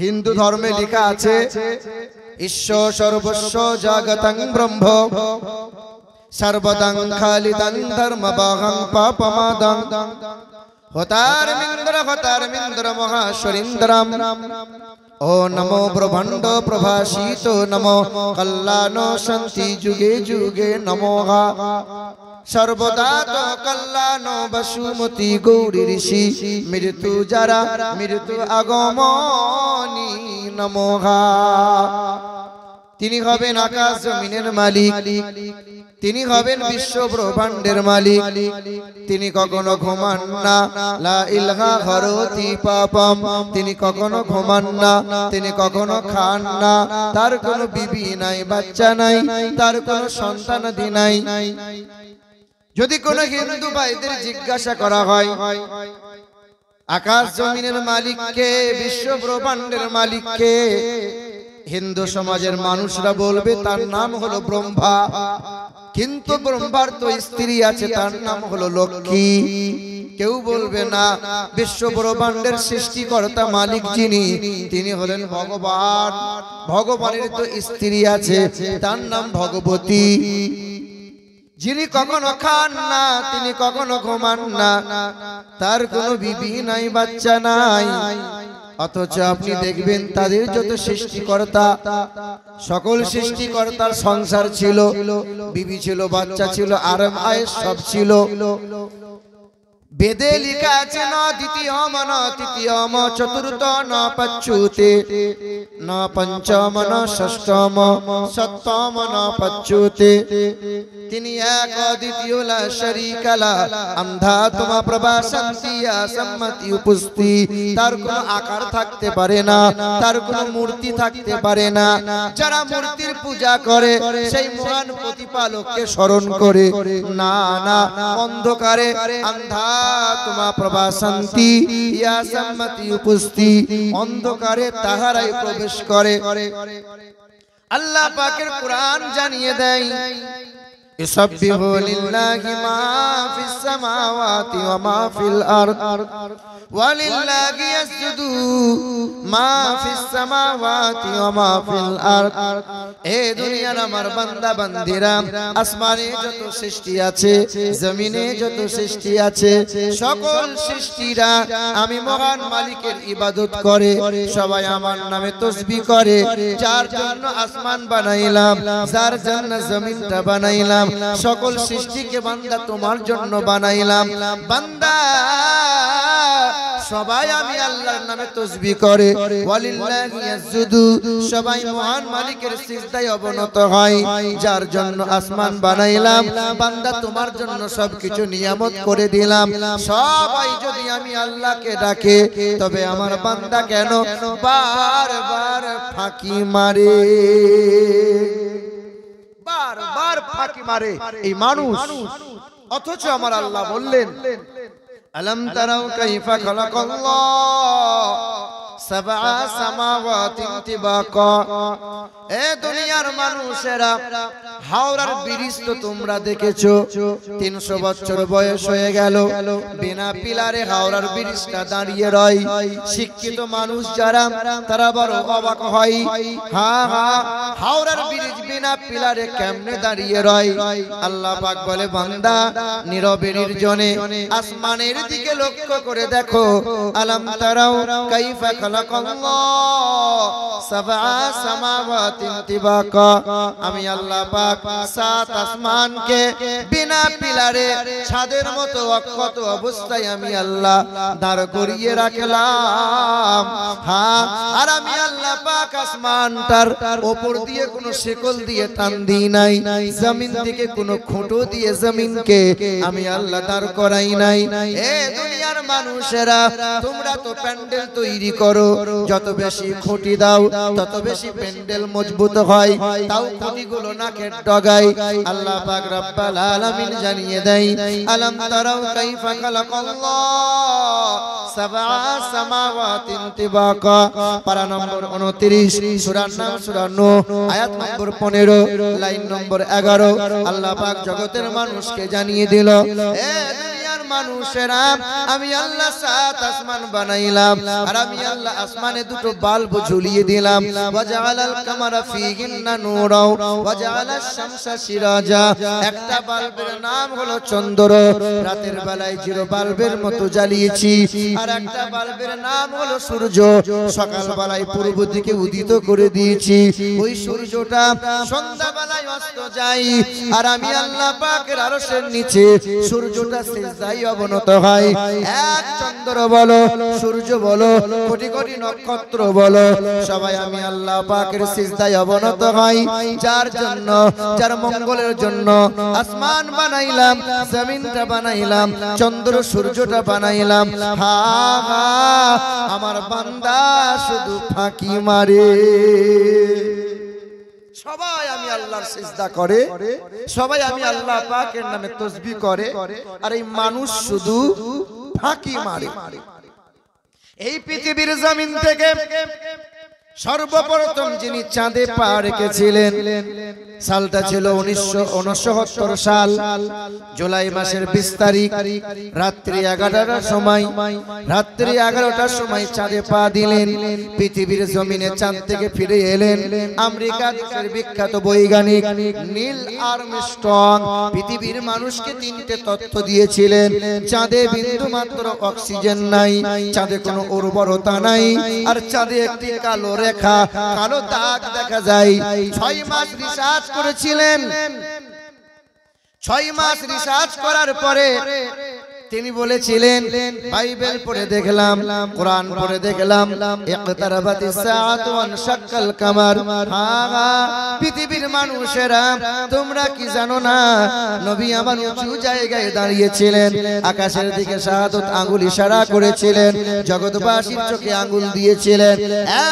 হিন্দু ধর্মে লেখা আছে ঈশ্বর সর্বস্ব জগতং ব্রহ্ম সর্বদং খালিদং ধর্মবাহং পাপমাদং হতারমিন্দ্র মহাশ্বরিন্দ্রম ও নমো ব্রহ্মাণ্ড প্রভাসিত নমো কল্যাণ শান্তি যুগে যুগে নমো সর্বদা তো কল্যাণ বসুমতি গৌরী ঋষি মৃত্যু যারা মৃত্যু আগমনী নমো। তিনি হবেন আকাশ জমিনের মালিক, তিনি হবেন বিশ্ব ব্রহ্মাণ্ডের মালিক। তিনি কখনো ঘুমান না, লা ইলহা হরতি পাপম। তিনি কখনো ঘুমান না, তিনি কখনো খান না। তার কোনো বিবি নাই, বাচ্চা নাই, তার কোনো সন্তানাদি নাই। যদি কোনো হিন্দু ভাইদের জিজ্ঞাসা করা হয় আকাশ জমিনের মালিককে, বিশ্ব ব্রহ্মাণ্ডের মালিককে, হিন্দু সমাজের মানুষরা বলবে তার নাম হলো ব্রহ্মা। কিন্তু ব্রহ্মার তো স্ত্রী আছে, তার নাম হলো লক্ষ্মী। কেউ বলবে না বিশ্ব ব্রহ্মাণ্ডের সৃষ্টিকর্তা মালিক যিনি, তিনি হলেন ভগবান। ভগবানের তো স্ত্রী আছে, তার নাম ভগবতী। যিনি কখনো খান না, তিনি কখনো ঘুমান না, তার কোনো বিবি নাই, বাচ্চা নাই। অথচ আপনি দেখবেন তাদের যত সৃষ্টিকর্তা, সকল সৃষ্টিকর্তার সংসার ছিল, বিবি ছিল, বাচ্চা ছিল, আরাম আয়েশ সব ছিল। বেদে লেখা আছে ন দ্বিতীয়ম ন তৃতীয়ম চতুর্থ ন পঞ্চুতে ন পঞ্চম ন ষষ্ঠম সপ্তম ন পঞ্চুতে। তিনি এক অদ্বিতীয় লা শরীকা লা অন্ধা তোমা প্রভা শান্তি সম্মতি উপস্থি। তার কোনো আকার থাকতে পারে না, তার কোনো মূর্তি থাকতে পারে না। যারা মূর্তির পূজা করে সেই মহান প্রতিপালককে স্মরণ করে না, না অন্ধকারে অন্ধা তোমা প্রভা শান্তি ইয়া সম্মতি উপস্থি, অন্ধকারে তাহারাই প্রবেশ করে। আল্লাহ পাকের কুরআন জানিয়ে দেয় ইসাব্বিহু লিল্লাহি মা ফিস সামাওয়াতি ওয়া মা ফিল আরদ ওয়া লিল্লাহি ইয়াসজুদু মা ফিস সামাওয়াতি ওয়া মা ফিল আরদ। এ দুনিয়ার আমার বান্দা বান্দিরা, আসমানে যত সৃষ্টি আছে, জমিনে যত সৃষ্টি আছে, সকল সৃষ্টিরা আমি মহান মালিকের ইবাদত করে, সবাই আমার নামে তাসবিহ করে। যার জন্য আসমান বানাইলাম, যার জন্য জমিনটা বানাইলাম, সকল সৃষ্টিকে বান্দা তোমার জন্য বানাইলাম। বান্দা সবাই আমি আল্লাহর নামে তাসবিহ করে, ওয়ালিল্লাহি ইয়াসজুদু, সবাই মহান মালিকের সিজদায় অবনত হয়। যার জন্য আসমান বানাইলাম, বান্দা তোমার জন্য সবকিছু নিয়ামত করে দিলাম। সবাই যদি আমি আল্লাহকে ডাকে, তবে আমার বান্দা কেন বারবার ফাঁকি মারে? বারবার ফাঁকি মারে এই মানুষ। অথচ আমার আল্লাহ বললেন আলম তারাও কাইফা খালাকাল্লাহ সাবআ সামাওয়াতিন তিবাকা। এ দুনিয়ার মানুষেরা, হাওড়ার ব্রিজ তো তোমরা দেখেছো, 300 বছর বয়স হয়ে গেল, বিনা পিলারে হাওড়ার ব্রিজটা দাঁড়িয়ে রয়। শিক্ষিত মানুষ যারা, তারা বড় অবাক হয়, হ্যাঁ হ্যাঁ হাওড়ার ব্রিজ বিনা পিলারে কেমনে দাঁড়িয়ে রয়? আল্লাহ পাক বলে বান্দা নীরবে নির্জনে আসমানের দিকে লক্ষ্য করে দেখো। আলম তারাও কাইফা খালাকাল্লাহ সাবআ সামাওয়াতিন তিবাকা। আমি আল্লাহ পাক 7 আসমানকে বিনা পিলারে ছাদের মতো অক্ষত অবস্থায় আমি আল্লাহ দাঁড় করিয়ে রাখলাম। হ্যাঁ, আর আমি আল্লাহ পাক আসমানটার উপর দিয়ে কোনো শিকল দিয়ে টান দিই নাই, জমিন থেকে কোনো খুঁটো দিয়ে জমিনকে আমি আল্লাহ দাঁড় করাই নাই। এ দুনিয়ার মানুষেরা, তোমরা তো প্যান্ডেল তৈরি করো, যত বেশি খুঁটি দাও তত বেশি প্যান্ডেল মজবুত হয়, তাও খুঁটিগুলো নাকের ডগায়। আল্লাহ পাক রব্বুল আলামিন জানিয়ে দেয় আলম তারাও কাইফা খালাকাল্লাহ সাবআ সামাওয়াতিন তিবাকা। পারা নম্বর 29, সূরার নাম সূরা নূহ, আয়াত নম্বর 15, লাইন নম্বর 11। আল্লাহ পাক জগতের মানুষকে জানিয়ে দিল, এ দুনিয়ার মানুষেরা আমি আল্লাহ সাত আসমান বানাইলাম আর আমি আল্লাহ আসমানে দুটো বাল্ব ঝুলিয়ে দিলাম ওয়াজআলাল কামারা ফীহিন্না নূরা ওয়াজআলাশ শামসা সিরাজা একটা বাল্বের নাম হলো চন্দ্র রাতের বেলায় জিরো বাল্বের মতো জ্বালিয়েছি আর একটা বাল্বের নাম হলো সূর্য সকাল বেলায় পূর্ব দিকে উদিত করে দিয়েছি ওই সূর্যটা সন্ধ্যা বেলায় অস্ত যায় আর আমি আল্লাহ পাকের আরশের নিচে সূর্যটা সিজদায় অবনত হয় এক চন্দ্র বলো সূর্য বলো কোটি কোটি নক্ষত্র বলো সবাই আমি আল্লাহ পাকের সিজদায় অবনত হয় যার জন্য যার মঙ্গলের জন্য আসমান বানাইলাম জমিনটা বানাইলাম চন্দ্র সূর্যটা বানাইলাম হা হা আমার বান্দা শুধু ফাঁকি মারে সবাই আমি আল্লাহর সিজদা করে সবাই আমি আল্লাহ পাকের নামে তাসবিহ করে আর এই মানুষ শুধু ফাঁকি মারে এই পৃথিবীর জমিন থেকে সর্বপ্রথম যিনি চাঁদে পা রেখেছিলেন সালটা ছিল 1969 সাল জুলাই মাসের 20 তারিখ রাত্রি 11টার সময় চাঁদে পা দিলেন পৃথিবীর জমিনে চাঁদ থেকে ফিরে এলেন আমেরিকা দেশের বিখ্যাত বৈজ্ঞানিক নীল আর্মস্ট্রং পৃথিবীর মানুষকে তিনটে তথ্য দিয়েছিলেন চাঁদে বিন্দু মাত্র অক্সিজেন নাই চাঁদে কোনো উর্বরতা নাই আর চাঁদে একটি কালো রেখা কালো দাগ দেখা যায় 6 মাস রিসার্চ করেছিলেন 6 মাস রিসার্চ করার পরে তিনি বলেছিলেন বাইবেল পড়ে দেখলাম কোরআন পড়ে দেখলাম ইকতারাবাতিস সাআতু ওয়ানশাক্কাল কামার পৃথিবীর মানুষেরা তোমরা কি জানো না নবী আমার উঁচু জায়গায় দাঁড়িয়েছিলেন আকাশের দিকে শাহাদাত আঙ্গুল ইশারা করেছিলেন জগৎবাসীর চোখে আঙ্গুল দিয়েছিলেন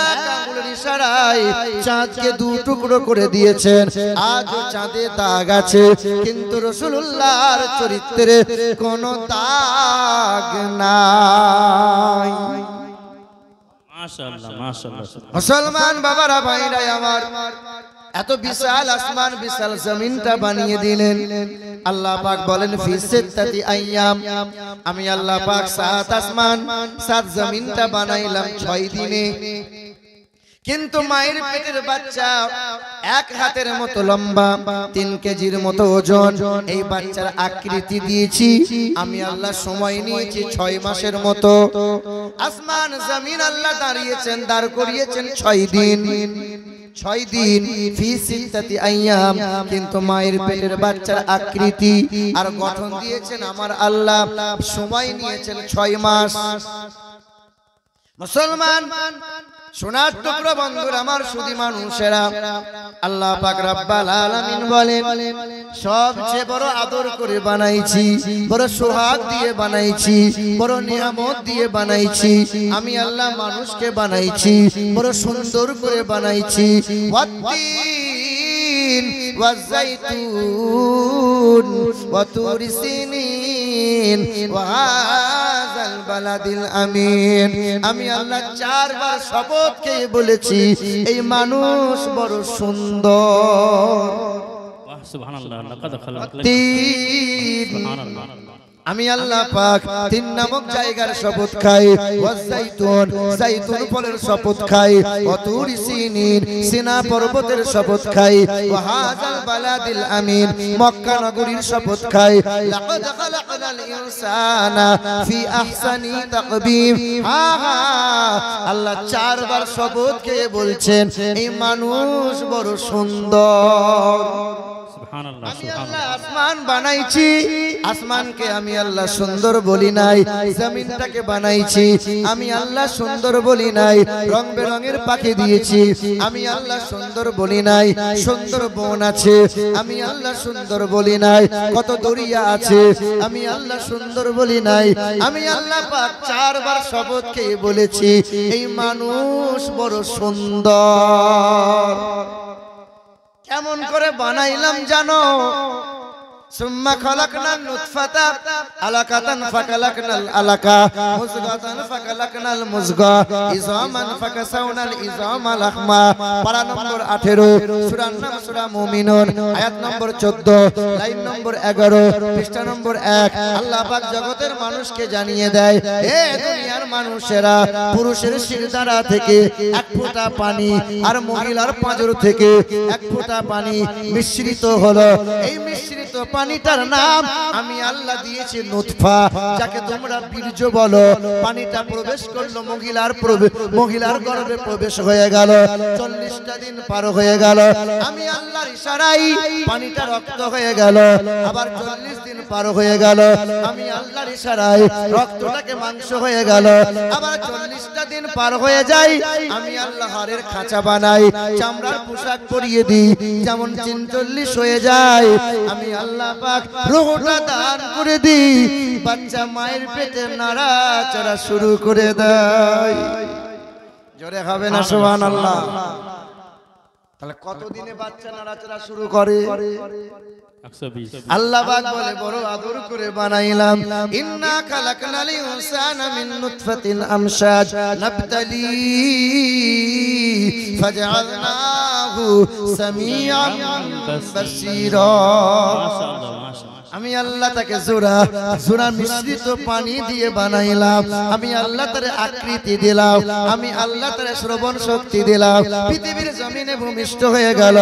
এক আঙ্গুলের ইশারায় চাঁদকে দু টুকরো করে দিয়েছেন আজ চাঁদে দাগ আছে কিন্তু রাসূলুল্লাহর চরিত্রে কোনো দাগ নাই মাশাআল্লাহ মাশাআল্লাহ মুসলমান বাবারা ভাইরা আমার এত বিশাল আসমান বিশাল জমিনটা বানিয়ে দিলেন আল্লাহ পাক বলেন ফি সিত্তাতি আইয়াম আমি আল্লাহ পাক সাত আসমান সাত জমিনটা বানাইলাম 6 দিনে কিন্তু মায়ের পেটের বাচ্চা এক হাতের মতো লম্বা 3 কেজির মতো ওজন এই বাচ্চার আকৃতি দিয়েছি আমি আল্লাহ সময় নিয়েছি 6 মাসের মতো আসমান জমিন আল্লাহ দাঁড় করিয়েছেন 6 দিন 6 দিন ফি সিত্তাতি আইয়াম কিন্তু মায়ের পেটের বাচ্চার আকৃতি আর গঠন দিয়েছেন আমার আল্লাহ সময় নিয়েছেন 6 মাস মুসলমান সোনার টুকরো বন্ধুরা আমার সুধী মানুষেরা আল্লাহ পাক রব্বুল আলামিন বলেন সবচেয়ে বড় আদর করে বানাইছি বড় সোহাগ দিয়ে বানাইছি বড় নিয়ামত দিয়ে বানাইছি আমি আল্লাহ মানুষকে বানাইছি বড় সুন্দর করে বানাইছি ওয়াত্তিন ওয়াজাইতুন ওয়া তুর সিনিন ওয়া হাযাল বালাদিল আমিন আমি আল্লাহ 4 বার শপথ খেয়ে বলেছি এই মানুষ বড় সুন্দর সুবহানাল্লাহ লাকাদ খালাকনা সুবহানাল্লাহ আমি আল্লাহ পাক 3 নামক জায়গার শপথ খাই ওয়াজাইতুন জাইতুন ফলের শপথ খাই ওয়া তুর সিনিন সিনা পর্বতের শপথ খাই ওয়া হাযাল বালাদিল আমিন মক্কা নগরীর শপথ খাই লাকাদ খালাকনাল ইনসানা ফি আহসানি তাকবীম আল্লাহ 4 বার শপথ খেয়ে বলছেন এই মানুষ বড় সুন্দর আমি আল্লাহ আসমান বানাইছি আসমানকে আমি আল্লাহ সুন্দর বলি নাই জমিনটাকে বানাইছি আমি আল্লাহ সুন্দর বলি নাই রং বেরঙের পাখি দিয়েছি আমি আল্লাহ সুন্দর বলি নাই সুন্দর বন আছে আমি আল্লাহ সুন্দর বলি নাই কত দরিয়া আছে আমি আল্লাহ সুন্দর বলি নাই আমি আল্লাহ পাক 4 বার শপথ খেয়ে বলেছি এই মানুষ বড় সুন্দর কেমন করে বানাইলাম জানো সুম্মা খালাকনান নুতফাতা আলাকাতান ফাখালাকনাল আলাকা মুযগাতান ফাখালাকনাল মুযগা ইযামান ফাকাসাউনাল ইযামা লাহমা। পারা নম্বর 18 সূরার নাম সূরা মুমিনুন, আয়াত নম্বর 14, লাইন নম্বর 11, পৃষ্ঠা নম্বর 1। আল্লাহ পাক জগতের মানুষকে জানিয়ে দেয়, হে দুনিয়ার মানুষেরা, পুরুষের শিরদাঁড়া থেকে এক ফোঁটা পানি আর মহিলার পাঁজর থেকে এক ফোঁটা পানি মিশ্রিত হলো। এই মিশ্রিত পানিটার নাম আমি আল্লাহ দিয়েছি নুতফা, যাকে তোমরা বীর্য বলো। পানিটা প্রবেশ করলো মহিলার গর্ভে প্রবেশ হয়ে গেল। 40টা দিন পার হয়ে গেল, আমি আল্লাহর ইশারায় পানিটা রক্ত হয়ে গেল। আবার 40 দিন পার হয়ে গেল, আমি আল্লাহর ইশারায় রক্তটাকে মাংস হয়ে গেল। আবার 40টা দিন পার হয়ে যায়, আমি আল্লাহ হাড়ের খাঁচা বানাই, চামড়ার পোশাক পরিয়ে দিই। যেমন 43 হয়ে যায়, আমি আল্লাহ পাক রূহটা দান করে দিই। বাচ্চা মায়ের পেটে নাড়াচাড়া শুরু করে দেয়। জোরে হবে না সুবহানাল্লাহ? তাহলে কতদিনে বাচ্চা নাড়াচাড়া শুরু করে? 120। আল্লাহ পাক বলে, বড় আদর করে বানাইলাম। ইন্না খালাকনাল ইনসানা মিন নুতফাতিন আমশাজ নাবতালি ফাজআলনাহু সামিআন বাসীরা। মাশাআল্লাহ, মাশাআল্লাহ। আমি আল্লাহ তাকে জোড়া মিশ্রিত পানি দিয়ে বানাইলাম। আমি আল্লাহ তার আকৃতি দিলাম, আমি আল্লাহ তার শ্রবণ শক্তি দিলাম। পৃথিবীর জমিনে ভূমিষ্ঠ হয়ে গেল,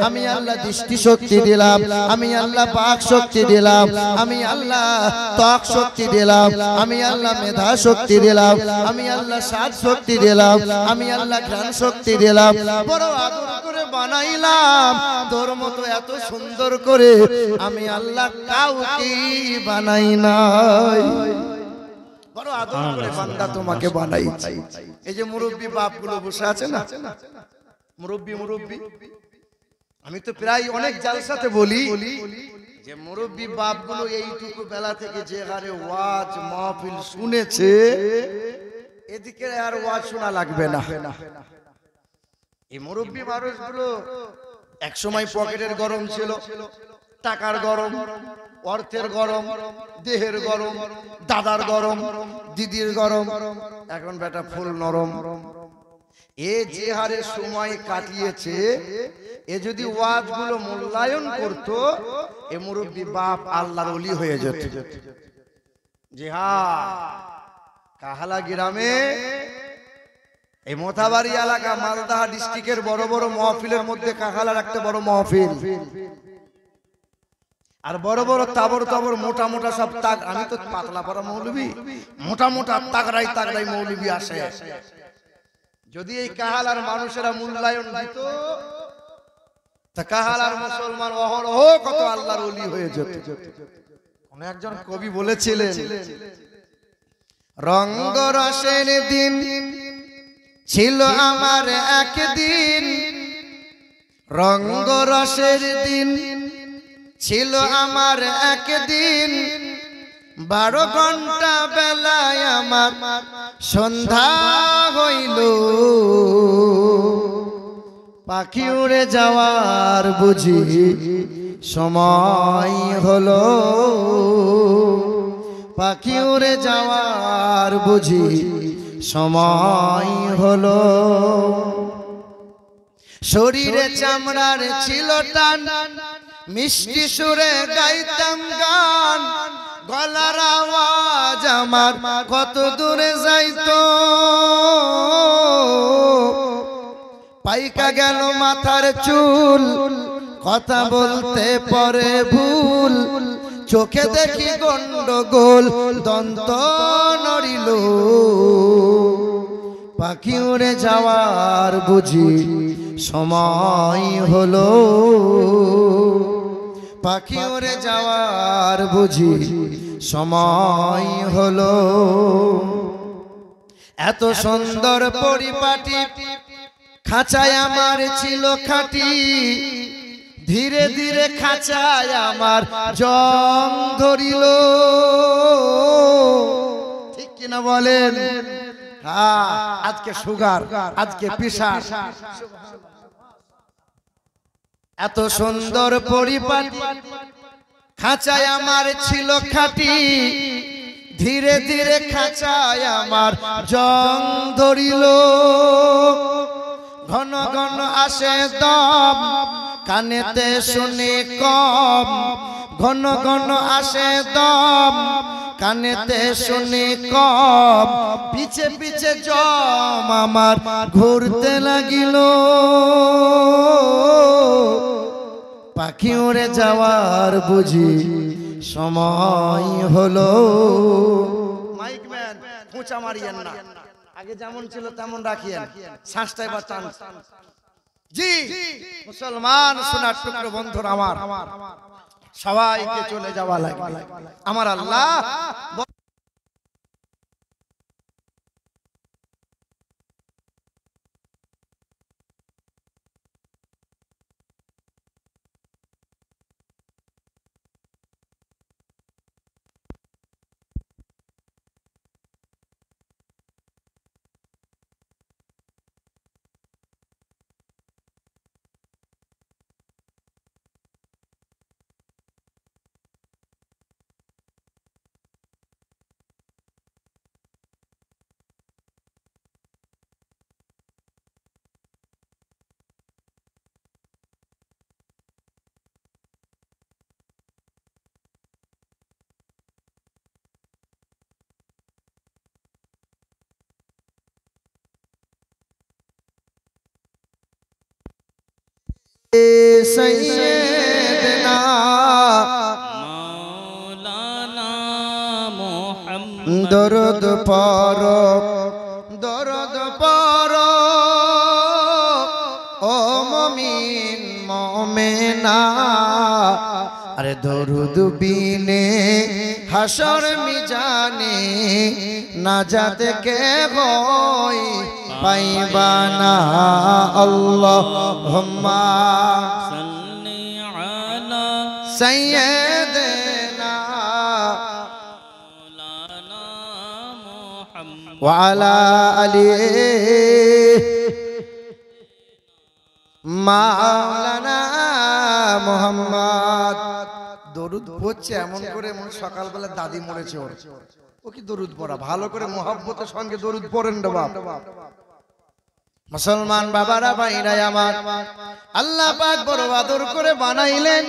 আমি আল্লাহ দৃষ্টি শক্তি দিলাম, আমি আল্লাহ পাক শক্তি দিলাম, আমি আল্লাহ ত্বক শক্তি দিলাম, আমি আল্লাহ মেধা শক্তি দিলাম, আমি আল্লাহ স্বাদ শক্তি দিলাম, আমি আল্লাহ ঘ্রাণ শক্তি দিলাম। বড় আদর করে বানাইলাম। তোর মতো এত সুন্দর করে আমি আল্লাহ কাউকে বানাই নাই। বড় আদর করে বান্দা তোমাকে বানাইছি। এই যে মুরব্বি বাপগুলো বসে আছে না, মুরব্বি আমি তো প্রায় অনেক জালসাতে বলি যে মুরব্বি বাপগুলো এইটুকু বেলা থেকে যে হারে ওয়াজ মাহফিল শুনেছে, এদিকে আর ওয়াজ শোনা লাগবে না। এই মুরব্বি মানুষগুলো এক সময় পকেটের গরম ছিল, টাকার গরম, অর্থের গরম, দেহের গরম, দাদার গরম, দিদির গরম। এখন বেটা ফুল নরম। এ যে হারে সময় কাটিয়েছে, এ যদি ওয়াজগুলো মূল্যায়ন করত, এ মুরব্বি বাপ আল্লাহর ওলি হয়ে যেত। জি হ্যাঁ, কাহালা গ্রামে এই মোথাবাড়ি এলাকা মালদা ডিস্ট্রিক্টের বড় বড় মাহফিলের মধ্যে কাহালার একটা বড় মাহফিল। আর বড় বড় তাবর মোটা মোটা সব তাক, আমি তো পাতলা পারা মৌলবি, মোটা মোটা তাগড়াই মৌলবি আসে। যদি এই কাহালার মানুষেরা মূল্যায়ন দিত, তা কাহালার মুসলমান অহরহ কত আল্লাহর ওলি হয়ে যেত। কোন একজন কবি বলেছিলেন, রঙ্গ রসের দিন ছিল আমার একদিন, রঙ্গ রসের দিন ছিল আমার একদিন, 12 ঘন্টা বেলায় আমার সন্ধ্যা হইল, পাখি উড়ে যাওয়ার বুঝি সময় হলো, পাখি উড়ে যাওয়ার বুঝি সময় হলো। শরীরে চামড়ার ছিল টান, মিষ্টি সুরে গাইতাম গান, গলার আওয়াজ আমার কত দূরে যাইতো, পাইকা গেল মাথার চুল, কথা বলতে পরে ভুল, চোখে দেখি গন্ডগোল, দন্ত নড়িল, পাখি উড়ে যাওয়ার বুঝি সময় হলো, পাখি উড়ে যাওয়ার বুঝি সময় হলো। এত সুন্দর পরিপাটি খাঁচায় আমার ছিল খাঁটি, ধীরে ধীরে খাঁচায় আমার জং ধরিল। ঠিক কিনা বলেন? হ্যাঁ, আজকে সুগার, আজকে প্রেসার। এত সুন্দর পরিপাটি খাঁচায় আমার ছিল খাঁটি, ধীরে ধীরে খাঁচায় আমার জং ধরিল। ঘন ঘন আসে দম, কানেতে শুনি কম। ঘন ঘন আসে দম, কানেতে শুনি কম। পিছে পিছে জম আমার ঘুরতে লাগিল। পাখি উড়ে যাওয়ার বুঝি সময় হলো। মাইক ম্যান খোঁচা মারিয়েন না, আগে যেমন ছিল তেমন রাখিয়েন, শ্বাসটা এবার টান। জি মুসলমান সোনার টুকরো বন্ধুরা আমার, সবাইকে চলে যাওয়া লাগবে। আমার আল্লাহ সৈয়দনা মাওলানা মুহাম্মদ দরুদ পড়ো, দরুদ পড়ো ও মুমিন মুমিনা। আরে দরুদ বিনে হাসর মিজানে নাজাত কে হই পাইবানা। আল্লাহুম্মা সাল্লি আলা সাইয়্যিদিনা মাওলানা মুহাম্মদ ওয়া আলা আলিহি মাওলানা মুহাম্মদ। দরুদ পড়ছে এমন করে মনে সকালবেলা দাদি মরেছে ওর, ও কি দরুদ পড়া? ভালো করে মোহাব্বতের সঙ্গে দরুদ পড়েন রে বাপ। মুসলমান বাবারা ভাইরা আমার, আল্লাহ পাক বড় আদর করে বানাইলেন,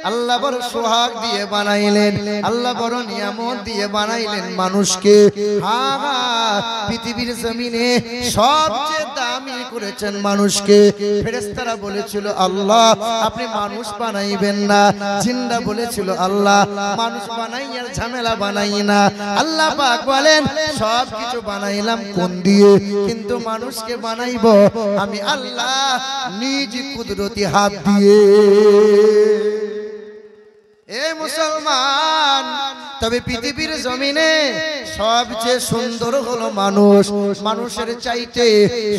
আল্লাহ বড় সোহাগ দিয়ে বানাইলেন, আল্লাহ বড় নিয়ামত দিয়ে বানাইলেন মানুষকে। পৃথিবীর জমিনে সবচেয়ে দামি করেছেন মানুষকে। ফেরেশতারা বলেছিল আল্লাহ আপনি মানুষ বানাইবেন না, জিন্দা বলেছিল আল্লাহ মানুষ বানাইয়ার ঝামেলা বানাই না। আল্লাহ পাক বলেন সব কিছু বানাইলাম কোন দিয়ে, কিন্তু মানুষকে বানাইব আমি আল্লাহ নিজ কুদরতি হাত দিয়ে। এ মুসলমান, তবে পৃথিবীর জমিনে সবচেয়ে সুন্দর হলো মানুষ। মানুষের চাইতে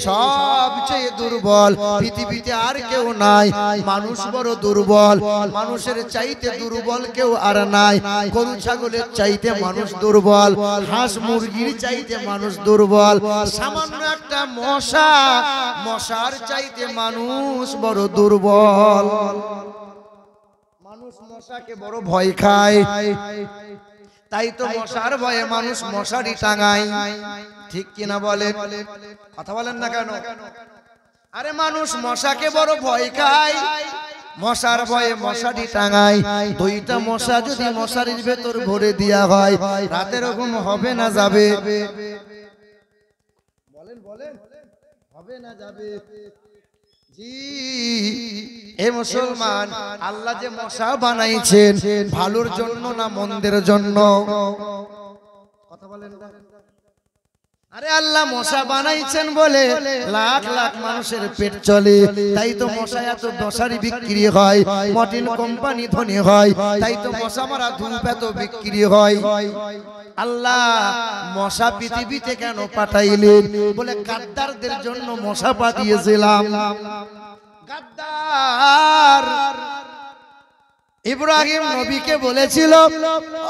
সবচেয়ে দুর্বল পৃথিবীতে আর কেউ নাই। মানুষ বড় দুর্বল, মানুষের চাইতে দুর্বল কেউ আর নাই। গরু ছাগলের চাইতে মানুষ দুর্বল, হাঁস মুরগির চাইতে মানুষ দুর্বল। সামান্য একটা মশার চাইতে মানুষ বড় দুর্বল। মানুষ মশাকে বড় ভয় খায়, তাই তো মশার ভয়ে মানুষ মশারি টাঙায়। ঠিক কিনা বলেন? কথা বলেন না কেন? আরে মানুষ মশাকে বড় ভয় খায়, মশার ভয়ে মশারি টাঙায়। দুইটা মশা যদি মশারির ভেতর ভরে দেয়া হয়, রাতের ঘুম হবে না যাবে? বলেন বলেন, হবে না যাবে? জি এ মুসলমান, আল্লাহ যে মশা বানাইছেন ভালোর জন্য না মন্দের জন্য? কথা বলেন না। আরে আল্লাহ মশা বানাইছেন বলে লাখ লাখ মানুষের পেট চলে, তাই তো মশা এত মশারি বিক্রি হয়, মর্টিন কোম্পানি ধনী হয়, তাই তো মশা মারা ধূপ এত বিক্রি হয়। আল্লাহ মশা পৃথিবীতে কেন পাঠাইলেন? বলে গাদ্দারদের জন্য মশা পাঠিয়েছিলাম। গাদ্দার ইব্রাহিম নবীকে বলেছিল,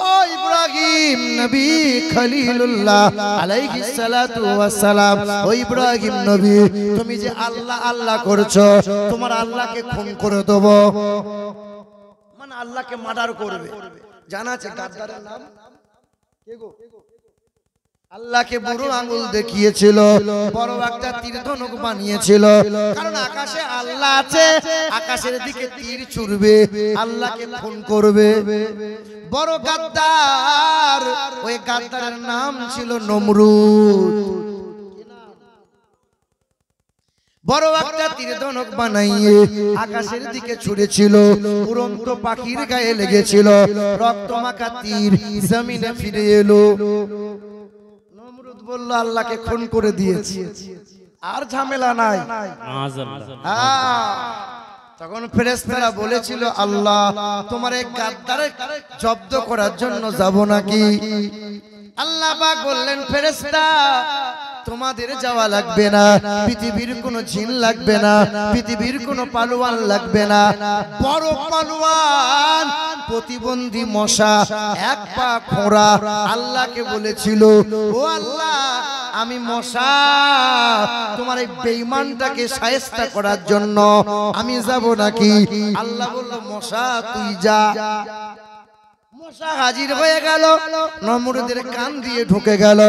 ও ইব্রাহিম নবী খলিলুল্লাহ আলাইহিস সালাতু ওয়াস সালাম, ও ইব্রাহিম নবী তুমি যে আল্লাহ আল্লাহ করছো, তোমার আল্লাহকে খুন করে দেব। মানে আল্লাহকে মার্ডার করবে। জানা আছে গাদ্দারের নাম কে গো? আল্লাহকে বুড়ো আঙ্গুল দেখিয়েছিল, বড় একটা তীর ধনুক বানিয়েছিল, কারণ আকাশে আল্লাহ আছে, আকাশের দিকে তীর ছুড়বে, আল্লাহকে খুন করবে। বড় গাদ্দার, ওই গাদ্দারের নাম ছিল নমরুদ। বড় একটা তীর ধনুক বানাইয়ে আকাশের দিকে ছুড়েছিল, উড়ন্ত পাখির গায়ে লেগেছিল, রক্তমাখা তীর জমিনে ফিরে এলো। নমরুদ বলল আল্লাহকে খুন করে দিয়েছি, আর ঝামেলা নাই। তখন ফেরেশতারা বলেছিল আল্লাহ তোমার এই গাদ্দারের জব্দ করার জন্য যাব নাকি? আল্লাহ পাক বললেন ফেরেশতা তোমাদের যাওয়া লাগবে না, পৃথিবীর কোনো জিন লাগবে না, পৃথিবীর কোনো পালোয়ান লাগবে না। বড় পালোয়ান প্রতিবন্ধী মশা, এক পা খোঁড়া, আল্লাহকে বলেছিল ও আল্লাহ আমি মশা তোমার এই বেঈমানটাকে শায়েস্তা করার জন্য আমি যাব নাকি? আল্লাহ বলল মশা তুই যা। মশা হাজির হয়ে গেল, নমরুদের কান দিয়ে ঢুকে গেল,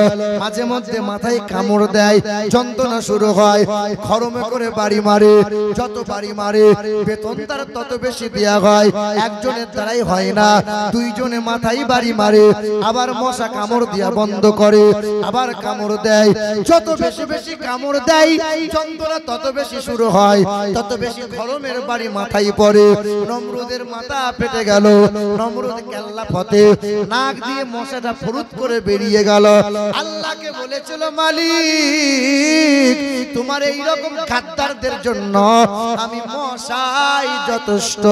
মাঝে মধ্যে মাথায় কামড় দেয়, যন্ত্রণা শুরু হয়, খরমে করে বাড়ি মারে, যত বাড়ি মারে বেতন তার তত বেশি দেয়া হয়, একজনের দ্বারাই হয় না, দুইজনে মাথায় বাড়ি মারে, আবার মশা কামড় দিয়া বন্ধ করে, আবার কামড় দেয়, যত বেশি বেশি কামড় দেয় যন্ত্রণা তত বেশি শুরু হয়, তত বেশি খরমের বাড়ি মাথায় পড়ে। নমরুদের মাথা ফেটে গেল, নমরুদ কেল্লা ফতে নাক দিয়ে মশাটা ফুরুত করে বেরিয়ে গেল। আল্লাহকে বলেছিল মালিক তোমার এই রকম গাদ্দারদের জন্য আমি মশাই যথেষ্ট।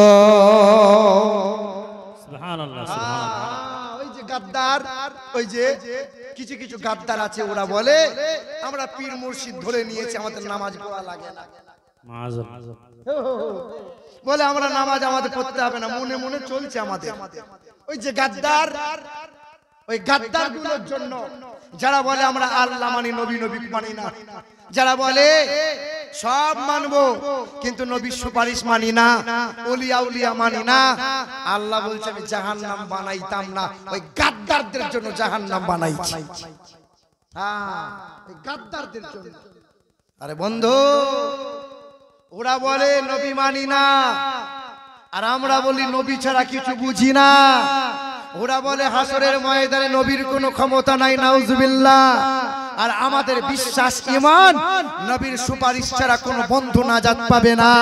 সুবহানাল্লাহ সুবহানাল্লাহ। ওই যে গাদ্দার, ওই যে কিছু কিছু গাদ্দার আছে ওরা বলে আমরা পীর মুর্শিদ ধরে নিয়েছি আমাদের নামাজ পড়া লাগে না, বলে আমরা নামাজ আমাদের পড়তে হবে না, মনে মনে চলছে আমাদের। ওই যে গাদ্দার, ওই গাদ্দার গুলোর জন্য যারা বলে আমরা আল্লাহ মানি নবী নবী মানি না, যারা বলে সব মানবো কিন্তু নবীর সুপারিশ মানি না, ওলিয়া উলিয়া মানি না, আল্লাহ বলছে আমি জাহান্নাম বানাইতাম না, ওই গাদ্দারদের জন্য জাহান্নাম বানাইছি। হ্যাঁ ওই গাদ্দারদের জন্য। আরে বন্ধু ওরা বলে নবী মানি না, আর আমরা বলি নবী ছাড়া কিছু বুঝি না। ওরা বলে হাসরের ময়দানে নবীর কোনো ক্ষমতা নাই, নাউজুবিল্লাহ। আর আমাদের বিশ্বাস ঈমান নবীর সুপারিশ ছাড়া কোনো বন্ধু নাজাত পাবে না।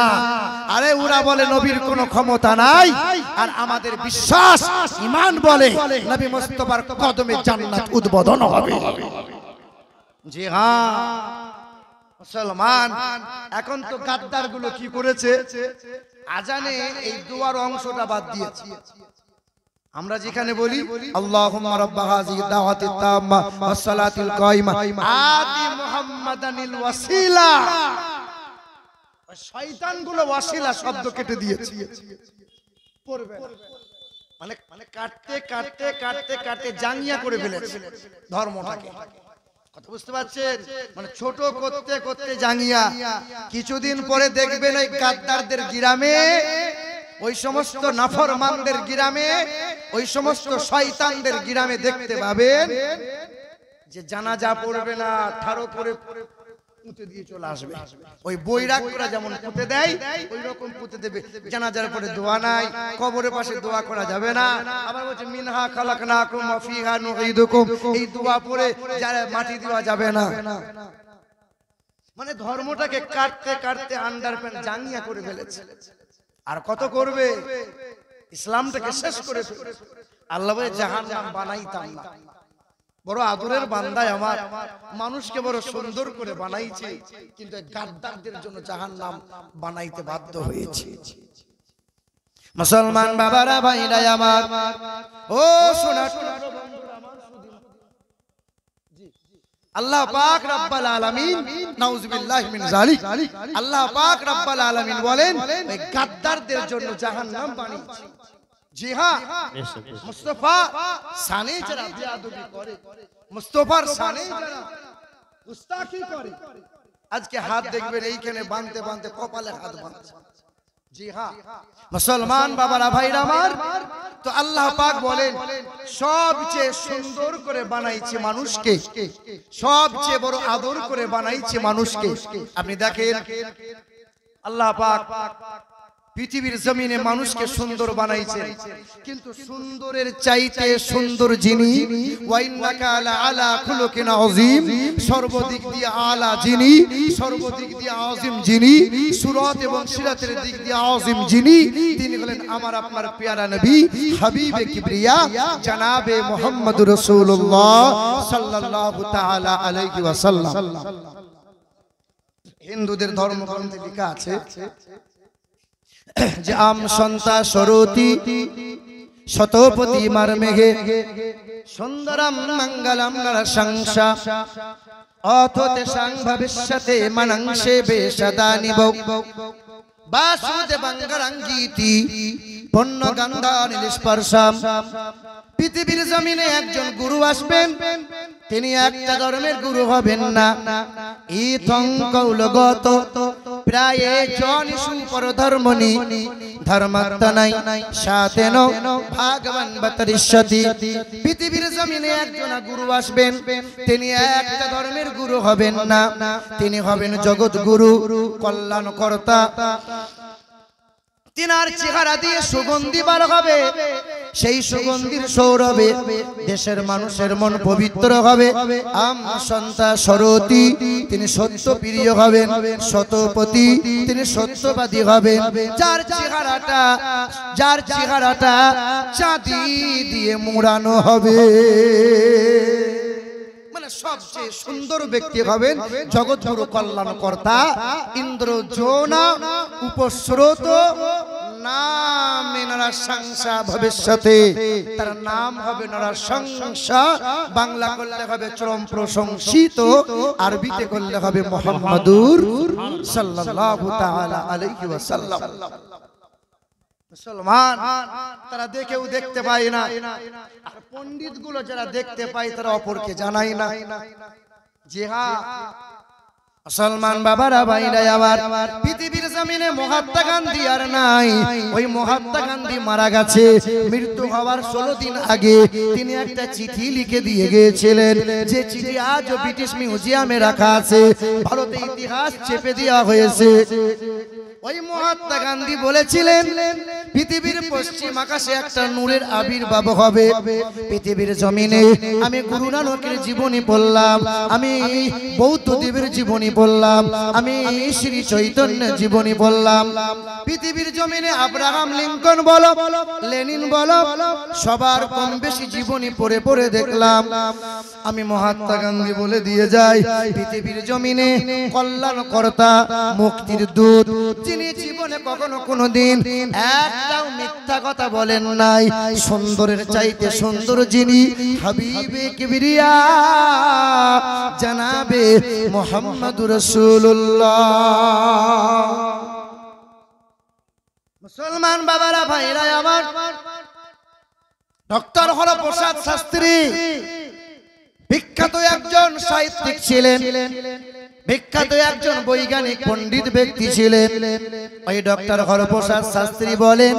আরে ওরা বলে নবীর কোনো ক্ষমতা নাই, আর আমাদের বিশ্বাস ঈমান বলে নবী মুস্তাফার কদমে জান্নাত উদ্বোধন হবে। জি হ্যাঁ মুসলমান, এখন তো গাদ্দার গুলো কি করেছে, আজানে এই দুয়ার অংশটা বাদ দিয়েছে। আমরা যেখানে বলি আল্লাহুম্মা রাব্বা হাযিহি দাওয়াতিত তাম্মা ওয়াস সালাতিল কায়িমা আতি মুহাম্মাদানিল ওয়াসিলা, শয়তান গুলো ওয়াসিলা শব্দ কেটে দিয়েছে, পড়বে মানে মানে কাটতে কাটতে কাটতে কাটতে জাঙ্গিয়া করে ফেলেছে ধর্মটাকে। কথা বুঝতে পারছেন? মানে ছোট করতে করতে জাঙ্গিয়া। কিছুদিন পরে দেখবেন ওই গাদ্দারদের গ্রামে, ওই সমস্ত নাফরমানদের গ্রামে, ওই সমস্ত শয়তানদের গ্রামে দেখতে পাবেন যে জানাজা পড়বে না, ঠাড়ো করে পুঁতে দিয়ে চলে আসবে। ওই বৈরাগরা যেমন পুঁতে দেয় ওই রকম পুঁতে দেবে। জানাজার পরে দোয়া নাই, কবরের পাশে দোয়া করা যাবে না। আবার বলছে মিনহা খালাকনাকুম ওয়া ফিহা নুঈদুকুম, এই দোয়া পড়ে যারা মাটি দেওয়া যাবে না। মানে ধর্মটাকে কাটতে কাটতে আন্ডারপ্যান্ট জাঙ্গিয়া করে ফেলেছে। আর কত করবে, ইসলামটাকে শেষ করে ফেলেছে। আল্লাহ বলে জাহান্নাম বানাইতাম না। বড় আদরের বান্দায় আমার, মানুষকে বড় সুন্দর করে বানাইছে, কিন্তু গাদ্দারদের জন্য জাহান্নাম বানাইতে বাধ্য হয়েছে। মুসলমান বাবারা ভাইরা আমার, ও শোনা আল্লাহ পাক রব্বুল আলামিন, নাউজুবিল্লাহি মিন যালিক, আল্লাহ পাক রব্বুল আলামিন বলেন এই গাদ্দারদের জন্য জাহান্নাম বানিয়েছি। জি হ্যাঁ, মুস্তাফা সানে যারা বেয়াদবি করে, মুস্তাফার সানে যারা গুস্তাখি করে, আজকে হাত দেখবেন এইখানে বাঁধতে বাঁধতে কপালে হাত বাঁধছে। জি হ্যাঁ মুসলমান বাবারা ভাইরা আমার, তো আল্লাহ পাক বলেন সবচেয়ে সুন্দর করে বানাইছে মানুষকে, সবচেয়ে বড় আদর করে বানাইছে মানুষকে। আপনি দেখেন আল্লাহ পাক পৃথিবীর জমিনে মানুষকে সুন্দর বানাইছে, কিন্তু সুন্দরের চাইতে সুন্দর যিনি, ওয়াইন্নাকা আলা খুলুকিন আযীম, সর্বদিক দিয়ে আলা যিনি, সর্বদিক দিয়ে আযীম যিনি, সুরাত এবং সিরাতের দিক দিয়ে আযীম যিনি, তিনি হলেন আমার আপনার পেয়ারা নবী হাবিবে কিবরিয়া জনাবে মুহাম্মদুর রাসূলুল্লাহ সাল্লাল্লাহু তাআলা আলাইহি ওয়াসাল্লাম। হিন্দুদের ধর্মগ্রন্থে লেখা আছে যে আম সন্তা সরতি শতপতি মার মেঘে সুন্দরম মঙ্গলম নরসংসা অথতে সাং ভবিষ্যতে মনংসে বেশদানিব বাসুদেবঙ্গরঙ্গীতি পণ্য গন্ধানিল স্পর্শাম। পৃথিবীর জমিনে একজন গুরু আসবেন, তিনি একটা ধর্মের গুরু হবেন না। ইথং কৌলগত প্রায় জন সুপর ধর্মনি ধর্মত্তনাই সাতেন ভাগবান বতরিষ্যতি। পৃথিবীর জমিনে একজন গুরু আসবেন, তিনি একটা ধর্মের গুরু হবেন না, তিনি হবেন জগৎ গুরু, কল্যাণকর্তা। তিনার চেহারা দিয়ে সুগন্ধি বার হবে, সেই সুগন্ধির সৌরভে দেশের মানুষের মন পবিত্র হবে। আম সন্তা সরতি, তিনি সত্য প্রিয় হবেন। শতপতি, তিনি সত্যবাদী হবেন। যার চেহারাটা চাঁদি দিয়ে মুড়ানো হবে, সবচেয়ে সুন্দর ব্যক্তি হবেন জগৎগুরু কল্যাণকর্তা। ইন্দ্র যোনা উপস্রোত নামে নরসংসা ভবিষ্যতে, তার নাম হবে নরসংসা। বাংলা করলে হবে চরম প্রশংসিত, আরবিতে করলে হবে মুহাম্মাদুর সাল্লাল্লাহু তাআলা আলাইহি ওয়াসাল্লাম। মুসলমান তারা দেখেও দেখতে পায় না, আর পণ্ডিত গুলো যারা দেখতে পায় তারা অপরকে জানায় না। জি হ্যাঁ মুসলমান বাবারা ভাইরা আমার, পৃথিবীর জমিনে মহাত্মা গান্ধী আর নাই। ওই মহাত্মা গান্ধী মারা গেছে, মৃত্যু হওয়ার 16 দিন আগে তিনি একটা চিঠি লিখে দিয়ে গিয়েছিলেন, যে চিঠি আজও ব্রিটিশ মিউজিয়ামে রাখা আছে। ভারতের ইতিহাস চেপে দেওয়া হয়েছে। ওই মহাত্মা গান্ধী বলেছিলেন পৃথিবীর পশ্চিম আকাশে একটা নূরের আবির্ভাব হবে। পৃথিবীর জমিনে আমি গুরু নানকের জীবনী পড়লাম, আমি বৌদ্ধদেবের জীবনী পড়লাম, আমি শ্রী চৈতন্যের জীবনী পড়লাম। পৃথিবীর জমিনে আব্রাহাম লিঙ্কন বলো, লেনিন বলো, সবার কম বেশি জীবনী পড়ে পড়ে দেখলাম। আমি মহাত্মা গান্ধী বলে দিয়ে যাই, পৃথিবীর জমিনে কল্যাণকর্তা, মুক্তির দূত, যিনি জীবনে কখনো কোনোদিন একটাও মিথ্যা কথা বলেন নাই। সুন্দরের চাইতে সুন্দর যিনি, হাবিবে কিবরিয়া জনাবে মুহাম্মদুর রাসূলুল্লাহ। মুসলমান বাবারা ভাইরা আমার, ডক্টর হরপ্রসাদ শাস্ত্রী বিখ্যাত একজন সাহিত্যিক ছিলেন, বিখ্যাত একজন বৈজ্ঞানিক পণ্ডিত ব্যক্তি ছিলেন। ওই ডক্টর হরপ্রসাদ শাস্ত্রী বলেন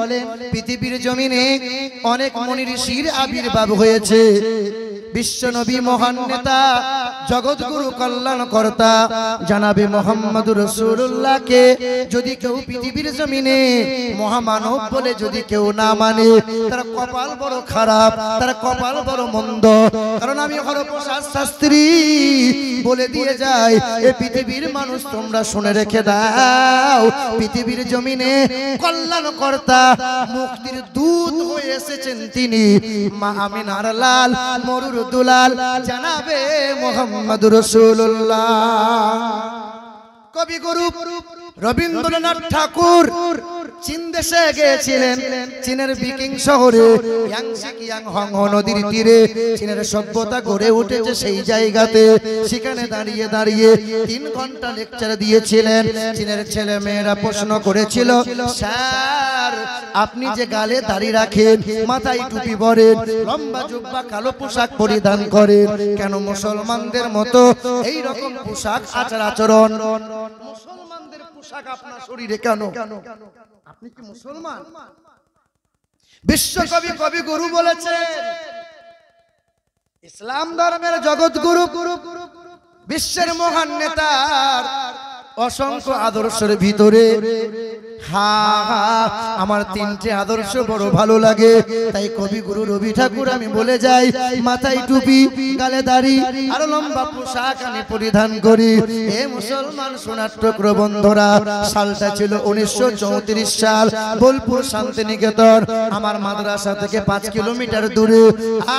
পৃথিবীর জমিনে অনেক মুনি ঋষির আবির্ভাব হয়েছে। বিশ্বনবী মহান নেতা, জগৎগুরু কল্যাণকর্তা জনাবে মুহাম্মদুর রাসূলুল্লাহকে যদি কেউ পৃথিবীর জমিনে মহামানব বলে যদি কেউ না মানে, তার কপাল বড় খারাপ, তার কপাল বড় মন্দ। কারণ আমি হরপ্রসাদ শাস্ত্রী বলে দিয়ে যাই, এই পৃথিবীর মানুষ তোমরা শুনে রেখে দাও, পৃথিবীর জমিনে কল্যাণকর্তা, মুক্তির দূত হয়ে এসেছেন তিনি, মা আমিনার লাল, মরুর দুলাল জনাবে মুহাম্মদুর রাসূলুল্লাহ। কবিগুরু রবীন্দ্রনাথ ঠাকুর চীন দেশে গিয়েছিলেন। চীনের বিকিং শহরে ইয়াংশি কিয়াংহং নদীর তীরে চীনের সভ্যতা গড়ে উঠেছে। সেই জায়গাতে সেখানে দাঁড়িয়ে দাঁড়িয়ে 3 ঘন্টা লেকচার দিয়েছিলেন। চীনের ছেলে মেয়েরা প্রশ্ন করেছিল, স্যার আপনি যে গালে দাড়ি রাখেন, মাথায় টুপি পরেন, লম্বা জুব্বা কালো পোশাক পরিধান করেন, কেন মুসলমানদের মতো এই রকম পোশাক আচার আচরণ? মুসলমানদের পোশাক আপনার শরীরে কেন? আপনি কি মুসলমান? বিশ্বকবি কবিগুরু বলেছেন, ইসলাম ধর্মের জগৎগুরু বিশ্বের মহান নেতার অসংখ্য আদর্শের ভিতরে আমার তিনটে আদর্শ বড় ভালো লাগে। তাই কবিগুরু রবি ঠাকুর আমি বলে যাই, মাথায় টুপি, গালে দাড়ি আর লম্বা পোশাক আমি পরিধান করি। এ মুসলমান সোনার টুকরো বন্ধুরা, সালটা ছিল 1934 সাল। বোলপুর শান্তিনিকেতন আমার মাদ্রাসা থেকে 5 কিলোমিটার দূরে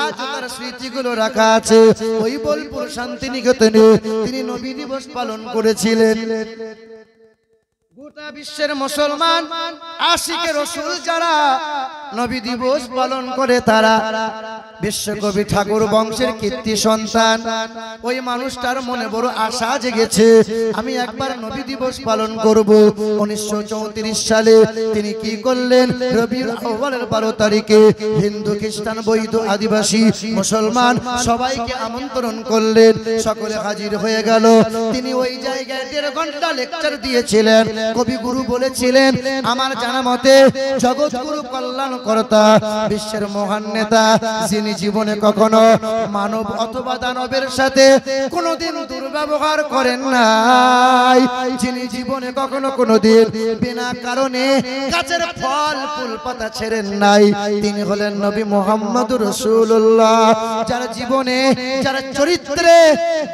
আজ তার স্মৃতিগুলো রাখা আছে। ওই বোলপুর শান্তিনিকেতনে তিনি নবী দিবস পালন করেছিলেন। গোটা বিশ্বের মুসলমান আশিকে রাসূল যারা নবী দিবস পালন করে তারা বিশ্বকবি ঠাকুর বংশের কীর্তি সন্তান। ওই মানুষটার মনে বড় আশা জেগেছে, আমি একবার নবী দিবস পালন করব। 1934 সালে তিনি কি করলেন, রবিউল আউয়ালের 12 তারিখে হিন্দু, খ্রিস্টান, বৌদ্ধ, আদিবাসী, মুসলমান সবাইকে আমন্ত্রণ করলেন। সকলে হাজির হয়ে গেল। তিনি ওই জায়গায় 1.5 ঘন্টা লেকচার দিয়েছিলেন। কবিগুরু বলেছিলেন, আমার জানা মতে জগৎগুরু কল্যাণকর্তা বিশ্বের মহান নেতা, যিনি জীবনে কখনো মানব অথবা দানবের সাথে কোনোদিন দুর্ব্যবহার করেন নাই, যিনি জীবনে কখনো কোনোদিন বিনা কারণে গাছের ফল ফুল পাতা ছেড়েন নাই, তিনি হলেন নবী মুহাম্মদুর রাসূলুল্লাহ। যার জীবনে, যার চরিত্রে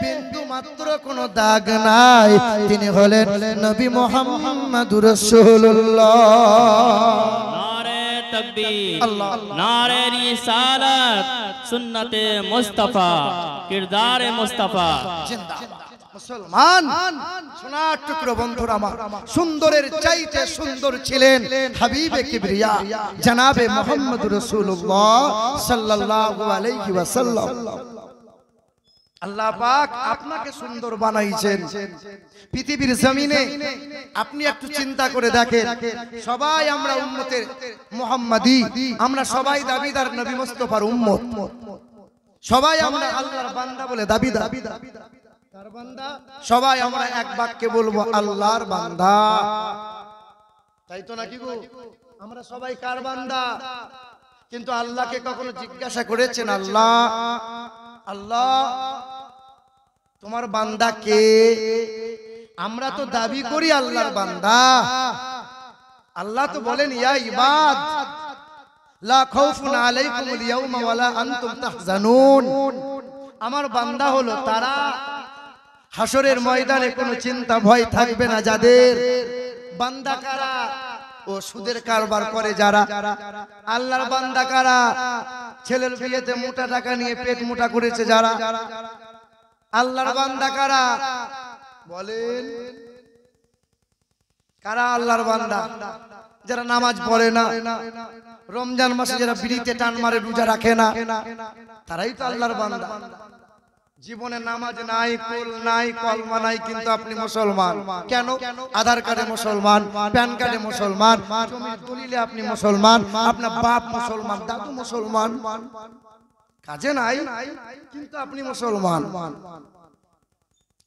বিন্দু মাত্র কোনো দাগ নাই, তিনি হলেন নবী মুহাম্মদুর রাসূলুল্লাহ। নারে তাকবীর, নারে রিসালাত, সুন্নতে মুস্তাফা, কিরদারে মুস্তাফা জিন্দাবাদ। মুসলমান সোনার টুকরো বন্ধুরা আমার, সুন্দরের চাইতে সুন্দর ছিলেন হাবিবে কিবরিয়া জনাবে মুহাম্মদুর রাসূলুল্লাহ সাল্লাল্লাহু আলাইহি ওয়াসাল্লাম। আল্লাহ পাক আপনাকে সুন্দর বানাইছেন। পৃথিবীর জমিনে আপনি একটু চিন্তা করে দেখেন, সবাই আমরা উম্মতের মুহাম্মাদি, আমরা সবাই দাবিদার নবী মুস্তাফার উম্মত, সবাই আমরা আল্লাহর বান্দা বলে দাবিদার। কার বান্দা? সবাই আমরা এক বাক্যে বলবো আল্লাহর বান্দা, তাই তো নাকি গো? আমরা সবাই কার বান্দা? কিন্তু আল্লাহকে কখনো জিজ্ঞাসা করেছেন, আল্লাহ আল্লাহ তোমার বান্দা কে? আমরা তো দাবি করি আল্লাহর বান্দা। আল্লাহ তো বলেন, ইয়া ইবাদ লা খাউফুন আলাইকুমুল ইয়াওমা ওয়ালা আনতুম তাহজানুন। আমার বান্দা হলো তারা, হাসরের ময়দানে কোনো চিন্তা ভয় থাকবে না যাদের। বান্দা কারা? ও সুদের কারবার করে যারা। আল্লাহর বান্দা কারা? ছেলের বিয়েতে মোটা টাকা নিয়ে পেট মোটা করেছে যারা। আল্লাহর বান্দা কারা বলেন? কারা আল্লাহর বান্দা? যারা নামাজ পড়ে না, রমজান মাসে যারা বিড়িতে টান মারে, রোজা রাখে না, তারাই তো আল্লাহর বান্দা। জীবনে নামাজ নাই, কুল নাই, কলমা নাই, কিন্তু আপনি মুসলমান। কেন? আধার কার্ডে মুসলমান, প্যান কার্ডে মুসলমান, জমির দলিলে আপনি মুসলমান, আপনার বাপ মুসলমান, দাদু মুসলমান, কাজে নাই কিন্তু আপনি মুসলমান।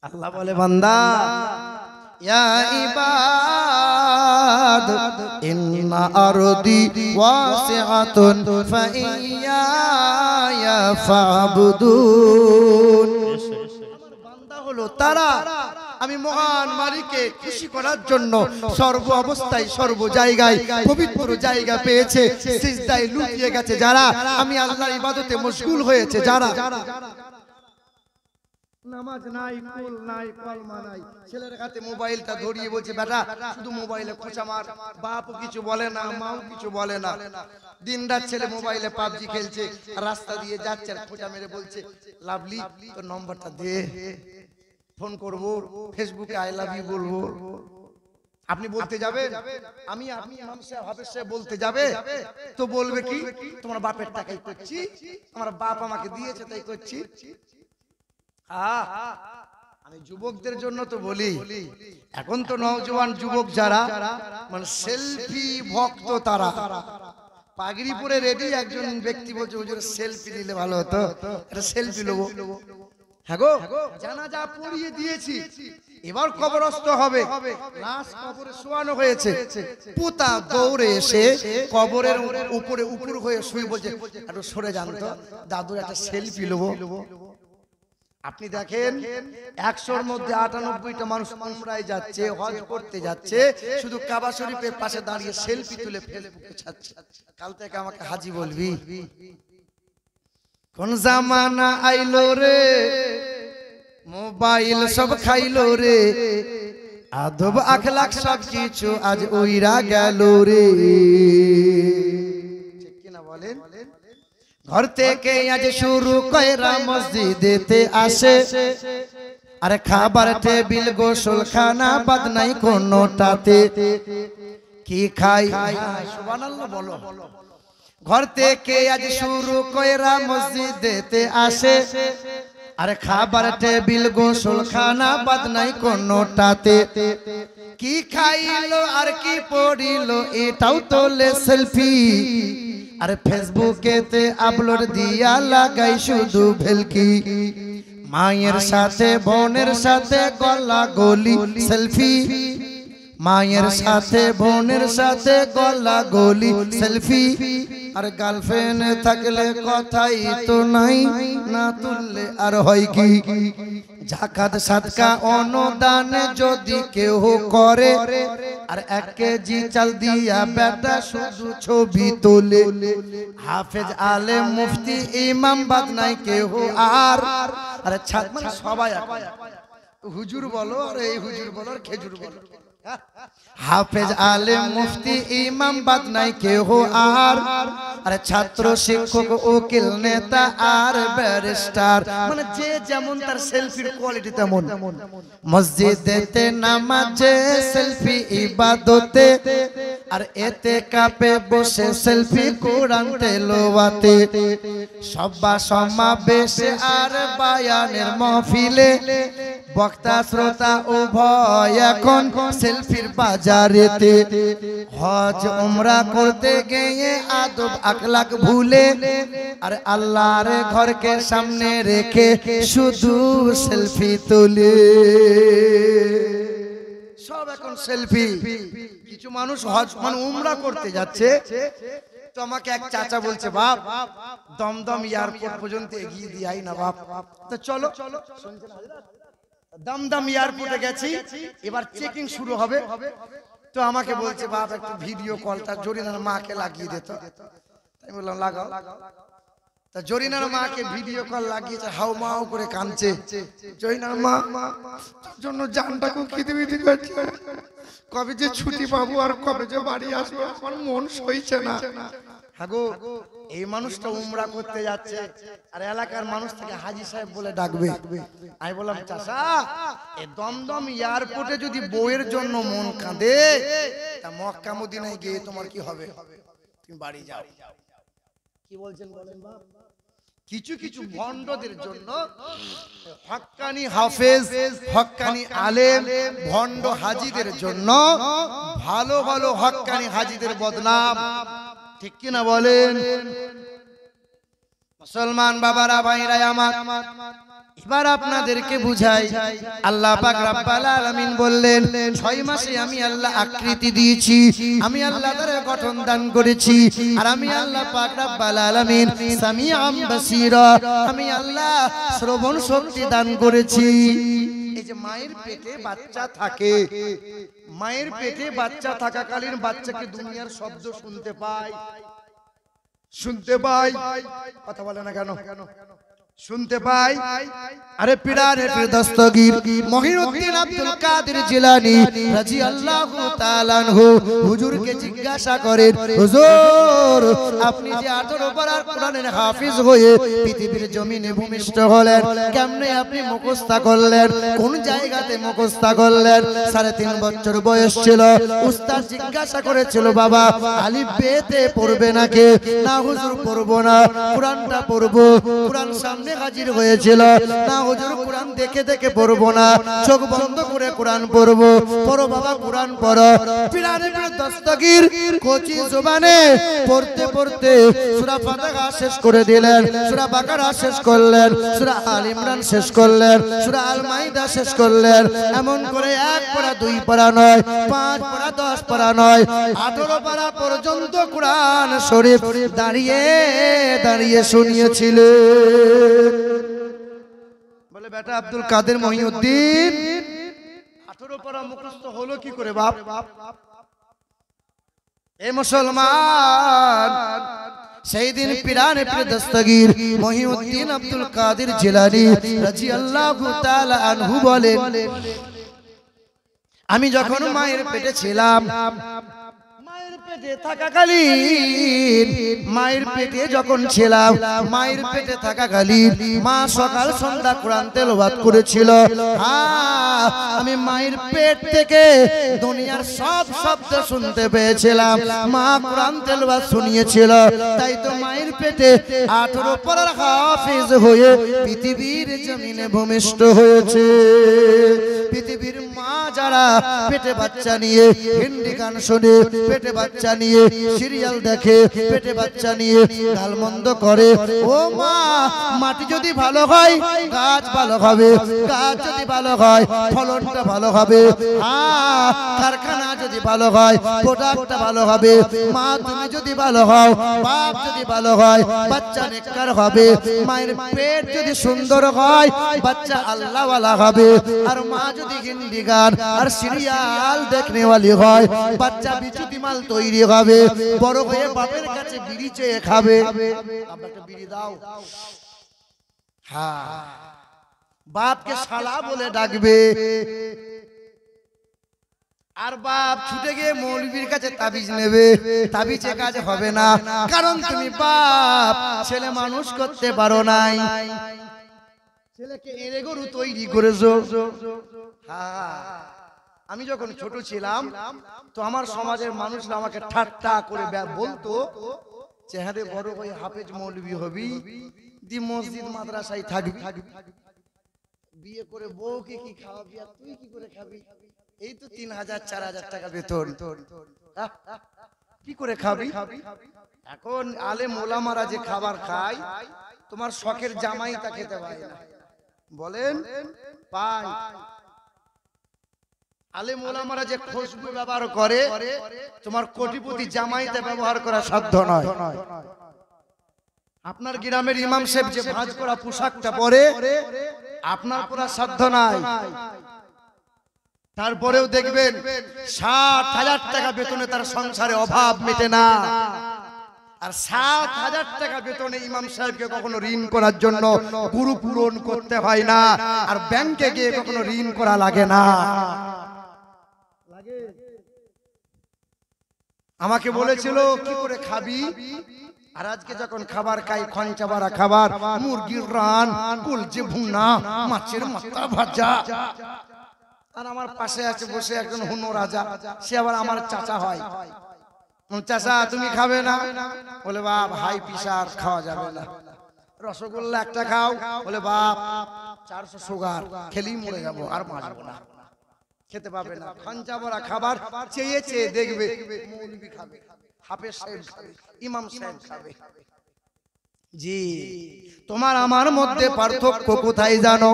আল্লাহ বলে, বান্দা ইয়া ইবাদ ইন্না আরদি ওয়াসিআতুন ফাইয়া ফাবুদুন। আমার বান্দা হলো তারা, আমি মহান মালিককে খুশি করার জন্য সর্ব অবস্থায় সর্ব জায়গায় পবিত্র জায়গা পেয়েছে, সিজদায় লুটিয়ে গেছে যারা, আমি আল্লাহর ইবাদতে মশগুল হয়েছে যারা। নামাজ নাই, কুল নাই, কলমা নাই, ছেলের হাতে মোবাইলটা ধরিয়ে বলছে, বেটা শুধু মোবাইলে খোঁচা মার, বাপও কিছু বলে না, মাও কিছু বলে না। দিনরাত ছেলে মোবাইলে পাবজি খেলছে, রাস্তা দিয়ে যাচ্ছে, খোঁচা মেরে বলছে, লাভলি তোর নম্বরটা দে, ফোন করব, ফেসবুকে আই লাভ ইউ বলবো। আপনি বলতে যাবেন? আমি ইমাম সাহেব, হাফেজ সাহেব বলতে যাবে তো বলবে কি, তোমার বাপের টাকাই করছি, আমার বাপ আমাকে দিয়েছে তাই করছি। আমি যুবকদের জন্য তো বলি, এখন তো নওজোয়ান যুবক যারা মানে সেলফি ভক্ত, তারা পাগড়ি পরে রেডি। একজন ব্যক্তি বলছে, হুজুর সেলফি নিলে ভালো হতো, এটা সেলফি নেবো। হ্যাঁ গো, জানাজা পড়িয়ে দিয়েছি, এবার কবরস্থ হবে, লাশ কবরে শোয়ানো হয়েছে। পুতা দৌড়ে এসে কবরের উপরে উপর হয়ে শুয়ে বলছে, একটু সরে যান তো, দাদুর একটা সেলফি নেবো। আপনি দেখেন 100-র মধ্যে 98টা মানুষ উমরায় যাচ্ছে, হজ করতে যাচ্ছে, শুধু কাবা শরীফের পাশে দাঁড়িয়ে সেলফি তুলে ফেসবুকে ছাড়ছে। কাল থেকে আমাকে হাজি বলবি। কোন জামানা আইলো রে, মোবাইল সব খাইলো রে, আদব আখলাক সব কিছু আজ উইরা গেল রে। ঠিক কিনা বলেন? ঘর থেকে আজ শুরু কইরা মসজিদেতে আসে, আরে খাবার টেবিল গোসলখানা বাদ নাই কোনটাতে। কি খাই সুবহানাল্লাহ বলো। ঘর থেকে আজ শুরু কইরা মসজিদেতে আসে, আরে খাবার টেবিল গোসলখানা বাদ নাই কোনটাতে। কি খাইলো আর কি পড়িলো এটাও তোলে সেলফি, আরে ফেসবুকেতে আপলোড দিয়া লাগাই শুধু ভেলকি। মায়ের সাথে বোনের সাথে গলা গলি সেলফি, মায়ের সাথে বোনের সাথে গলা গলি সেলফি। আর গার্লফ্রেন্ড থাকলে কথাই তো নাই, না তুললে আর হয় কি। জাকাত সাদকা অনুদান যদি কেউ করে, আর 1 কেজি চাল দিয়া বেটা শুধু ছবি তোলে। হাফেজ আলেম মুফতি ইমাম বাদ নাই কেউ আর, আরে ছাত্র মানে সবাই হুজুর বলো, আর এই হুজুর বলো, আর খেজুর বলো। হাফেজ আলেম মুফতি ইমাম বাদ নাই কেউ আর, আরে ছাত্র শিক্ষক উকিল নেতা আর ব্যারিস্টার, মানে যে যেমন তার সেলফির কোয়ালিটি তেমন। মসজিদেতে নামাজে সেলফি ইবাদতে, আর এতে কাপে বসে সেলফি কোরআন তেলাওয়াতে। সভা সমাবেশে আর বায়ানের মাহফিলে, বক্তা শ্রোতা উভয় এখন সেলফির বাজারেতে। হজ উমরা করতে গিয়ে আদব আখলাক ভুলে, আর আল্লাহর ঘরকে সামনে রেখে শুধু সেলফি তোলে। সব এখন সেলফি। কিছু মানুষ হজ মানে উমরা করতে যাচ্ছে, তো আমাকে এক চাচা বলছে, বাপ দমদম এয়ারপোর্ট পর্যন্ত এগিয়ে দিয়াই না বাপ। তো চলো, দমদম এয়ারপোর্টে গেছি, এবার চেকিং শুরু হবে। তো আমাকে বলছে, বাপ একটু ভিডিও কলটা জরিনার মাকে লাগিয়ে দিত। আমি বললাম লাগাও। তা জরিনার মাকে ভিডিও কল লাগিয়েছে, হাউ মাউ করে কাঁদছে। জরিনার মা জন্য জানটাকে খিদিবিদি করছে, কবে যে ছুটি পাবো আর কবে যে বাড়ি আসবো, আমার মন সইছে না। হাগো, এই মানুষটা উমরা করতে যাচ্ছে, আর এলাকার মানুষ থেকে হাজী সাহেব বলে ডাকবে। আমি বললাম, চাচা এই দমদম এয়ারপোর্টে যদি বউয়ের জন্য মন কাঁদে, তা মক্কা মদিনায় গিয়ে তোমার কি হবে? তুমি বাড়ি যাও। কি বলছেন বলেন বাপ? কিছু কিছু ভণ্ডদের জন্য হক্কানি হাফেজ, হক্কানি আলেম, ভণ্ড হাজীদের জন্য ভালো ভালো হক্কানি হাজীদের বদনাম। ঠিক কিনা বলেন? মুসলমান বাবারা ভাইরা আমার, এবার আপনাদেরকে বুঝাই। আল্লাহ পাক রব্বুল আলামিন বললেন, 6 মাসে আমি আল্লাহ আকৃতি দিয়েছি, আমি আল্লাহ তার গঠন দান করেছি, আর আমি আল্লাহ পাক রব্বুল আলামিন সামিআম বাসীরা, আমি আল্লাহ শ্রবণ শক্তি দান করেছি। এই যে মায়ের পেটে বাচ্চা থাকে, মায়ের পেটে বাচ্চা থাকাকালীন বাচ্চাকে দুনিয়ার শব্দ শুনতে পায়, শুনতে পায়। কথা বলে না কেন? শুনতে পাই। আরে পিরার হেটের দস্তগীর মহিউদ্দিন আব্দুল কাদের জিলানী রাদিয়াল্লাহু তাআলা আনহু হুজুরকে জিজ্ঞাসা করেন, হুজুর আপনি যে 18 পারার কোরআনের হাফেজ হয়ে পৃথিবীর জমিনে ভূমিষ্ঠ হলেন, কেমনে আপনি মুখস্থ করলেন? কোন জায়গাতে মুখস্থ করলেন? 3.5 বছর বয়স ছিল। উস্তাদ জিজ্ঞাসা করেছিল, বাবা আলিফ বেতে পড়বে নাকি? না হুজুর পড়বো না, কোরআনটা পড়বো। কোরআন সামনে নিয়ে হাজির হয়েছিল না হুজুর কোরআন দেখে দেখে পড়বো না, চোখ বন্ধ করে কোরআন পড়বো। পড়ো বাবা কোরআন পড়ো। পিরানে দস্তগীর কোচি জবানে পড়তে পড়তে সূরা ফাতিহা শেষ করে দিলেন, সূরা বাকারা শেষ করলেন, সূরা আল ইমরান শেষ করলেন, সূরা আল মাইদা শেষ করলেন। এমন করে 1 পারা 2 পারা নয়, 5 পারা 10 পারা নয়, 18 পারা পর্যন্ত কোরআন শরীফ দাঁড়িয়ে দাঁড়িয়ে শুনিয়েছিলেন। বলে বেটা আব্দুল কাদের মহিউদ্দিন 18 পারা মুখস্থ হলো কি করে বাপ? এ মুসলমান, সেই দিন পিরানে দস্তগীর মহিউদ্দিন আব্দুল কাদের জিলানী রাদিয়াল্লাহু তাআলা আনহু বলেন, আমি যখন মায়ের পেটে ছিলাম, মায়ের পেটে থাকাকালীন, মায়ের পেটে যখন ছিলাম, মায়ের পেটে থাকাকালীন মা সকাল সন্ধ্যা কোরআন তেলাওয়াত করেছিল। আমি মায়ের পেট থেকে দুনিয়ার সব শব্দ শুনতে পেয়েছিলাম, মা কোরআন তেলাওয়াত শুনিয়েছিল। তাই তো মায়ের পেটে 18 পারার হাফেজ হয়ে পৃথিবীর জমিনে ভূমিষ্ঠ হয়েছে। পৃথিবীর মা যারা পেটে বাচ্চা নিয়ে হিন্দি গান শোনে, পেটে বাচ্চা নিয়ে সিরিয়াল দেখে, পেটে বাচ্চা নিয়ে গালমন্দ করে, ও মা, মাটি যদি ভালো হয় গাছ ভালো হবে, গাছ যদি ভালো হয় ফলনটা ভালো হবে, কারখানা যদি ভালো হয় প্রোডাক্টটা ভালো হবে। মা তুমি যদি ভালো হও, বাপ যদি ভালো হয়, বাচ্চা নেককার হবে। মায়ের পেট যদি সুন্দর হয়, বাচ্চা আল্লাহওয়ালা হবে। আর মা যদি হিন্দি গান আর সিরিয়াল দেখনে वाली হয়, বাচ্চা বিচুতি মাল তৈরি হবে, বড় হয়ে বাপের কাছে বিড়ি চেয়ে খাবে। আপনাকে বিড়ি দাও, হ্যাঁ, বাপকে শালা বলে ডাকবে। আর বাপ ছুটে গিয়ে মৌলবীর কাছে তাবিজ নেবে, তাবিজে কাজ হবে না, কারণ তুমি বাপ ছেলে মানুষ করতে পারো নাই, ছেলেকে এড়ে গরু তৈরি করেছো। আমি যখন ছোট ছিলাম তো আমার সমাজের মানুষরা আমাকে ঠাট্টা করে বলতো, চেহারে বড় হয়ে হাফেজ মৌলবী হবি, দি মসজিদ মাদ্রাসায় থাকবি, বিয়ে করে বউকে কি খাওয়াবি আর তুই কি করে খাবি? এই তো 3000 4000 টাকা বেতন, কি করে খাবি? এখন আলেম ওলামারা যে খাবার খায়, তোমার শখের জামাই তা খেতে পায় না, বলেন পায়? আলেম ওলামারা যে খুশবু ব্যবহার করে, তোমার কোটিপতি জামাইতে ব্যবহার করা সাধ্য নয়। আপনার গ্রামের ইমাম সাহেব যে ভাঁজ করা পোশাকটা পরে, আপনার পরা সাধ্য নাই। তারপরেও দেখবেন 60,000 টাকা বেতনে তার সংসারে অভাব মেটে না। আর 7,000 টাকা বেতনে ইমাম সাহেবকে কখনো ঋণ করার জন্য গুরু পূরণ করতে হয় না, আর ব্যাংকে গিয়ে কখনো ঋণ করা লাগে না। আমাকে বলেছিল কি করে খাবি, আর আজকে যখন খাবার খাই, খঞ্চা ভরা খাবার, মুরগির রান, কুলচে ভুনা, মাছের মাথা ভাজা। আর আমার পাশে আছে বসে একজন হুনো রাজা, সে আবার আমার চাচা হয়। চাচা তুমি খাবে না? বলে বাপ হাই প্রেসার, খাওয়া যাবে না। রসগোল্লা একটা খাও, বলে বাপ 400 সুগার, খেলেই মরে যাবো, আর বাঁচবো না, খেতে পাবে না। খঞ্চা ভরা খাবার চেয়ে চেয়ে দেখবে মৌলবি খাবে, হাফেজ সাহেব খাবে, ইমাম সাহেব খাবে। জি, তোমার আমার মধ্যে পার্থক্য কোথায় জানো?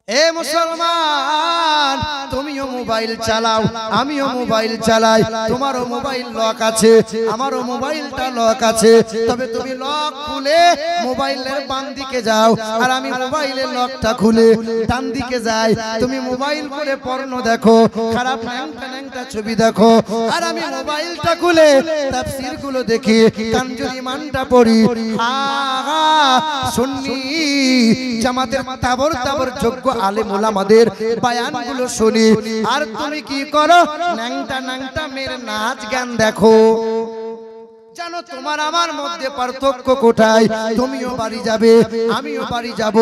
এ মুসলমান, তুমিও মোবাইল চালাও, আমিও মোবাইল চালাই, তোমারও মোবাইল লক আছে, আমারও মোবাইলটা লক আছে। তবে তুমি লক খুলে মোবাইলের বাম দিকে যাও, আর আমি মোবাইলের লকটা খুলে ডান দিকে যাই। তুমি মোবাইল করে পর্নো দেখো, খারাপ ন্যাংটা ন্যাংটা ছবি দেখো, আর আমি মোবাইলটা খুলে তাফসীর গুলো দেখি, কাঞ্জুরি মানটা পড়ি, সুন্নি জামাতের তাবর তাবর যোগ্য আলেম ওলামাদের বয়ানগুলো শুনি। আর তুমি কি করো? ন্যাংটা ন্যাংটা মেয়ের নাচ গান দেখো। জানো তোমার আমার মধ্যে পার্থক্য কোথায়? তুমিও বাড়ি যাবে, আমিও বাড়ি যাব।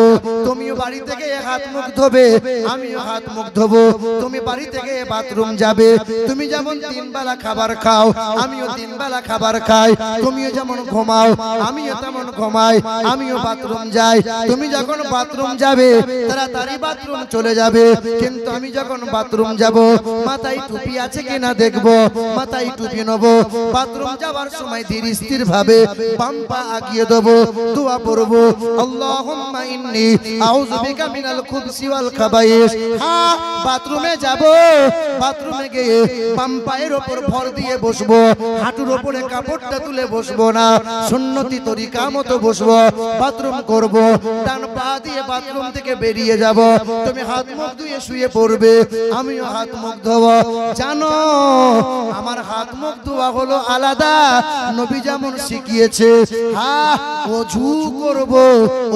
তুমিও বাড়ি থেকে হাত মুখ ধোবে, আমিও হাত মুখ ধোবো। তুমি বাড়ি থেকে বাথরুম যাবে, তুমি যেমন 3 বেলা খাবার খাও, আমিও 3 বেলা খাবার খাই। তুমিও যেমন ঘুমাও, আমিও তেমন ঘুমাই। আমিও বাথরুম যাই। তুমি যখন বাথরুম যাবে তাড়াতাড়ি বাথরুম চলে যাবে, কিন্তু আমি যখন বাথরুম যাব মাথায় টুপি আছে কিনা দেখবো, মাথায় টুপি নেবো। বাথরুম যাওয়ার সময় ধীর স্থির ভাবে বাম পা আগিয়ে দেবো, দোয়া পড়বো, আল্লাহুম্মা ইন্নী আউযু বিকা মিনাল খুবসি ওয়াল খাবাইস। হ্যাঁ, বাথরুমে যাব, বাথরুমে গিয়ে বাম পায়ের উপর ভর দিয়ে বসবো, হাঁটুর উপরে কাপড়টা তুলে বসবো না, সুন্নতি তরিকা মতো বসবো, বাথরুম করব। ডান পা দিয়ে বাথরুম থেকে বেরিয়ে যাব, তুমি হাত মুখ ধুয়ে শুয়ে পড়বে, আমিও হাত মুখ ধোবো। জানো আমার হাত মুখ ধোয়া হলো আলাদা, নবী যেমন শিখিয়েছে। হ্যাঁ, ওযু করব,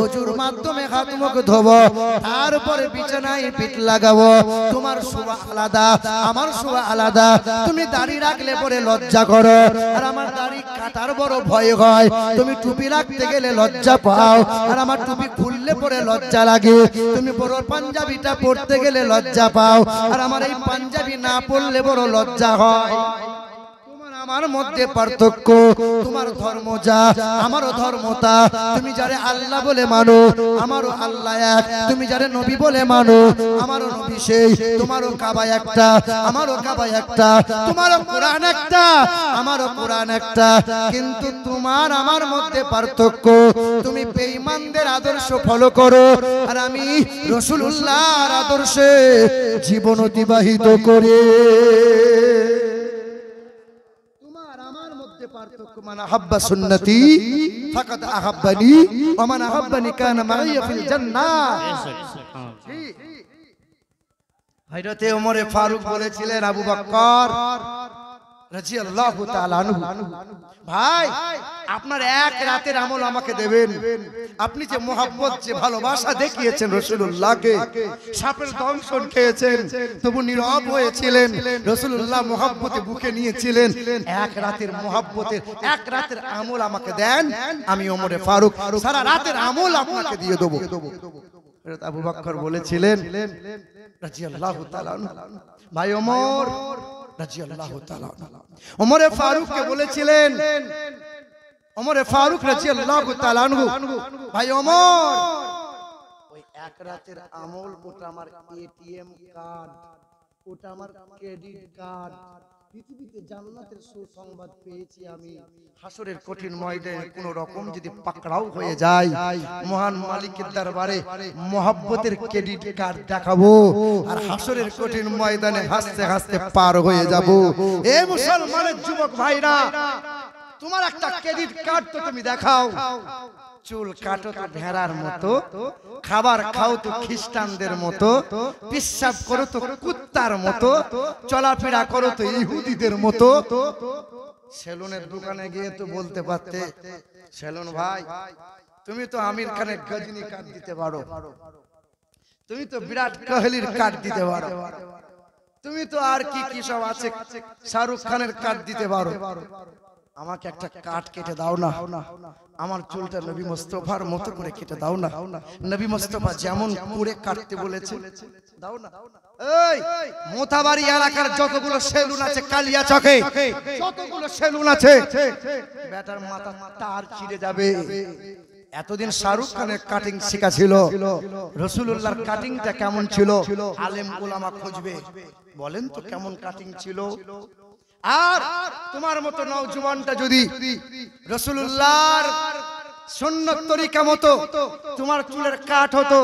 ওযুর মাধ্যমে হাত মুখ ধোবো, তারপরে বিছানায় পিঠ লাগাবো। তোমার শোয়া আলাদা, আমার শোয়া আলাদা। তুমি দাড়ি রাখলে পরে লজ্জা করো, আর আমার দাড়ি কাটার বড় ভয় হয়। তুমি টুপি রাখতে গেলে লজ্জা পাও, আর আমার টুপি খুললে পরে লজ্জা লাগে। তুমি বড় পাঞ্জাবিটা পরতে গেলে লজ্জা পাও, আর আমার এই পাঞ্জাবি না পরলে বড় লজ্জা হয়। আমার মধ্যে পার্থক্য, তোমার ধর্ম যা, আমারও ধর্ম তা। তুমি যারে আল্লাহ বলে মানো, আমারও আল্লাহ এক। তুমি যারে নবী বলে মানো, আমারও নবী সেই। তোমারও কাবা একটা, আমারও কাবা একটা। তোমারও কোরআন একটা, আমারও কোরআন একটা। কিন্তু তোমার আমার মধ্যে পার্থক্য, তুমি বেঈমানদের আদর্শ ফলো করো, আর আমি রাসূলুল্লাহর আদর্শে জীবন অতিবাহিত করি। পার্থক্য, মান আহাব্বা সুন্নতি ফাকাদ আহাব্বানি ওয়া মান আহাব্বানি কানা মাইয়া ফিল জান্নাহ। হযরতে ওমর ফারুক বলেছিলেন আবু বকর রাদিয়াল্লাহু তাআলা আনহু, ভাই আপনার এক রাতের আমল আমাকে দেবেন। আপনি যে মোহাব্বত, যে ভালোবাসা দেখিয়েছেন রাসূলুল্লাহকে, সাপের দংশন খেয়েছেন তবু নীরব হয়েছিলেন, রাসূলুল্লাহ মোহাব্বতে বুকে নিয়েছিলেন। এক রাতের মোহাব্বতের এক রাতের আমল আমাকে দেন, আমি ওমরে ফারুক সারা রাতের আমল আপনাকে দিয়ে দেব। আবু বকর বলেছিলেন রাদিয়াল্লাহু তাআলা আনহু, ভাই ওমর রাদিয়াল্লাহু তাআলা ওমরে ফারুককে বলেছিলেন, ওমরে ফারুক রাদিয়াল্লাহু তাআলা আনহু, ভাই ওমর ওই এক রাতের আমল, ওটা আমার এটিএম কার্ড, ওটা আমার ক্রেডিট কার্ড। পৃথিবীতে জান্নাতের সুসংবাদ পেয়েছি আমি। হাসরের কঠিন ময়দানে কোন রকম যদি পাকড়াও হয়ে যায়, মহান মালিকের দরবারে মোহাব্বতের ক্রেডিট কার্ড দেখাবো, আর হাসরের কঠিন ময়দানে হাসতে হাসতে পার হয়ে যাব। এ মুসলমানের যুবক ভাইরা, তোমার একটা ক্রেডিট কার্ড তো তুমি দেখাও। চুল কাটো তো ভেড়ার মতো, খাবার খাও তো খ্রিস্টানদের মতো, পেশাব করো তো কুত্তার মতো, চলাফেরা করো তো ইহুদিদের মতো। সেলুনের দোকানে গিয়ে তো বলতে পারতে, সেলুন ভাই তুমি তো আমির খানের গজনী কার্ড দিতে পারো, তুমি তো বিরাট কোহলির কার্ড দিতে পারো, তুমি তো আর কি কি সব আছে শাহরুখ খানের কার্ড দিতে পারো, আমাকে একটা কাট কেটে দাও না, আমার চুলটা নবী মুস্তাফার মতো করে কেটে দাও না, নবী মুস্তাফা যেমন করে কাটতে বলেছে দাও না। এই মোথাবাড়ি এলাকার যতগুলো সেলুন আছে কালিয়া চকে, যতগুলো সেলুন আছে, বেটার মাথা তার ছিঁড়ে যাবে। এতদিন শাহরুখ খানের কাটিং শেখা ছিল, রাসূলুল্লাহর কাটিংটা কেমন ছিল আলেম উলামা খুঁজবে, বলেন তো কেমন কাটিং ছিল। আর তোমার মতো নওজওয়ানটা যদি রাসূলুল্লাহর সুন্নত তরিকা মতো তোমার চুলের কাট হতো,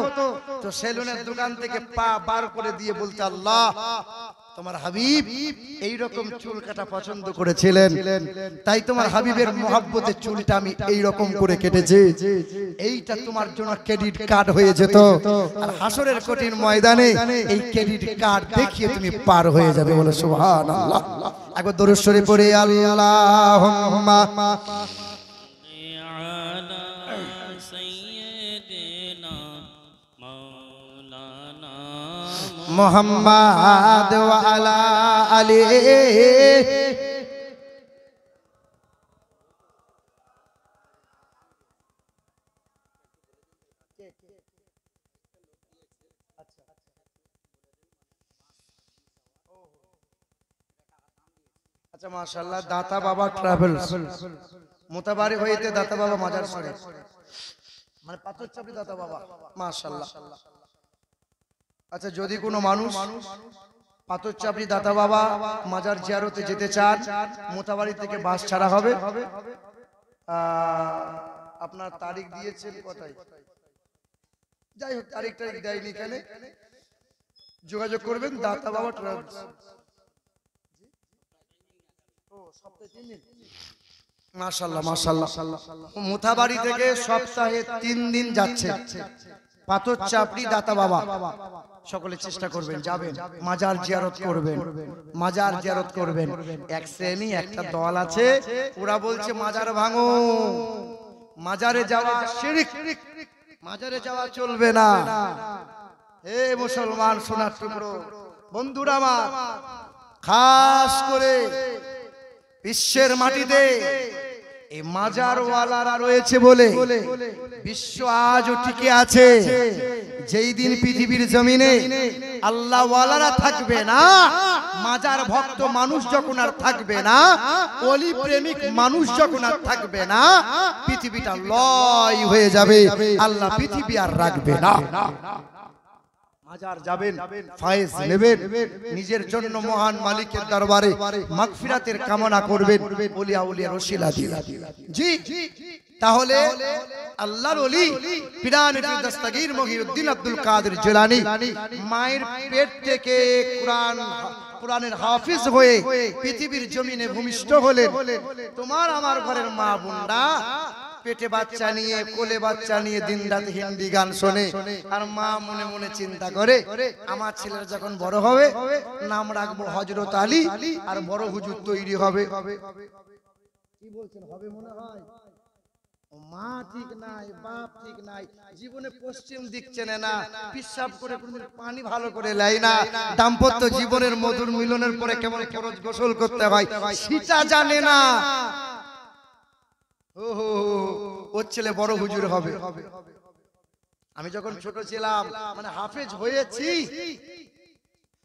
তো সেলুনের দোকান থেকে পা বার করে দিয়ে বলতে, আল্লাহ তোমার হাবিব এই রকম চুল কাটা পছন্দ করেছিলেন, তাই তোমার হাবিবের মোহাব্বতের চুলটা আমি এই রকম করে কেটেছি। এইটা তোমার জন্য ক্রেডিট কার্ড হয়ে যেত, আর হাসরের কঠিন ময়দানে এই ক্রেডিট কার্ড দেখিয়ে তুমি পার হয়ে যাবে। বলে সুবহানাল্লাহ। একবার দরুদ শরীফ পড়ে আল্লাহুম্মা মুহাম্মাদ ওয়া আলা আলিহি আচ্ছা মাশাআল্লাহ, দাতা বাবা ট্রাভেলস মোতাবারি হইতে দাতা বাবা মাজার শরীফ, মানে পাথর চাপড়ি দাতা বাবা, মাশাআল্লাহ। আচ্ছা যদি কোনো মানুষ পাথর চাপড়ি দাতা বাবা মাজার জিয়ারতে যেতে চান, মোতাবারি থেকে বাস ছাড়া হবে। আপনার তারিখ দিয়েছেন কোথায়? যাই হোক, তারিখটা দেয়নি এখানে, যোগাযোগ করবেন দাতা বাবা ট্রাভেলস। মাশাআল্লাহ মাশাআল্লাহ, মোতাবারি থেকে সপ্তাহে 3 দিন যাচ্ছে পাথর চাপড়ি দাতা বাবা। সকলে চেষ্টা করবেন, যাবেন, মাজার জিয়ারত করবেন, মাজার জিয়ারত করবেন। এক শ্রেণী একটা দল আছে, ওরা বলছে মাজার ভাঙো, মাজারে যাওয়া শিরক, মাজারে যাওয়া চলবে না। হে মুসলমান সোনার টুকরো বন্ধুরা আমার, খাস করে বিশ্বের মাটিতে এই মাজারওয়ালারা রয়েছে বলে বিশ্ব আজও টিকে আছে। যেই দিন পৃথিবীর জমিনে আল্লাহওয়ালারা থাকবে না, মাজার ভক্ত মানুষ যখন আর থাকবে না, ওলি প্রেমিক মানুষ যখন আর থাকবে না, পৃথিবীটা লয় হয়ে যাবে, আল্লাহ পৃথিবী আর রাখবে না। মাজার যাবেন, ফায়েজ নেবেন, নিজের জন্য মহান মালিকের দরবারে মাগফিরাতের কামনা করবেন ওলিয়া উলিয়ার ওসিলা দিয়ে। জি, তাহলে আল্লাহর ওলি পিরান দস্তগীর মহিউদ্দিন আব্দুল কাদের জিলানী মায়ের পেট থেকে কোরআনের হাফিজ হয়ে পৃথিবীর জমিনে ভূমিষ্ঠ হলেন। তোমার আমার ঘরের মা বোনরা পেটে বাচ্চা নিয়ে, কোলে বাচ্চা নিয়ে দিন রাত হিন্দি গান শোনে, আর মা মনে মনে চিন্তা করে আমার ছেলের যখন বড় হবে নাম রাখবো হযরত আলী, আর বড় হুজুর তৈরি হবে। কি বলছেন, হবে মনে হয়? মা ঠিক নাই, বাপ ঠিক নাই, জীবনে পশ্চিম দিক চেনে না, পিশাব করে কোনদিন পানি ভালো করে লাই না, দাম্পত্য জীবনের মধুর মিলনের পরে কেমন ফরজ গোসল করতে হয় সেটা জানে না। ওর ছেলে বড় হুজুর হবে। আমি যখন ছোট ছিলাম, মানে হাফেজ হয়েছি,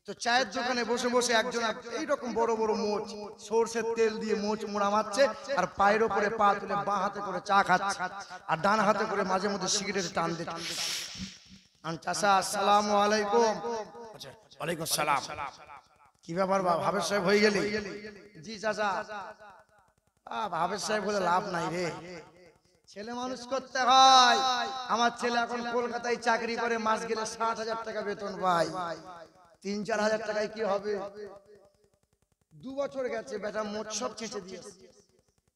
তো চায়ের দোকানে বসে বসে একজন এইরকম বড় বড় মোচ, সরষের তেল দিয়ে মোচ মোড়া মারছে, আর পায়ের উপরে পা তুলে বাঁ হাতে করে চা খাচ্ছে, আর ডান হাতে করে মাঝে মধ্যে সিগারেট টান দিচ্ছে। চাচা আসসালামু আলাইকুম। ওয়ালাইকুম সালাম। কি ব্যাপার বাবা, হাফেজ সাহেব হয়ে গেলি? জি চাচা। হাফেজ সাহেব বলে লাভ নাই রে, ছেলে মানুষ করতে হয়। আমার ছেলে এখন কলকাতায় চাকরি করে, মাস গেলে 60,000 টাকা বেতন পায়, 3-4 হাজার টাকায় কি হবে? 2 বছর গেছে, বেটা মোট সব চেঁচে দিয়েছে,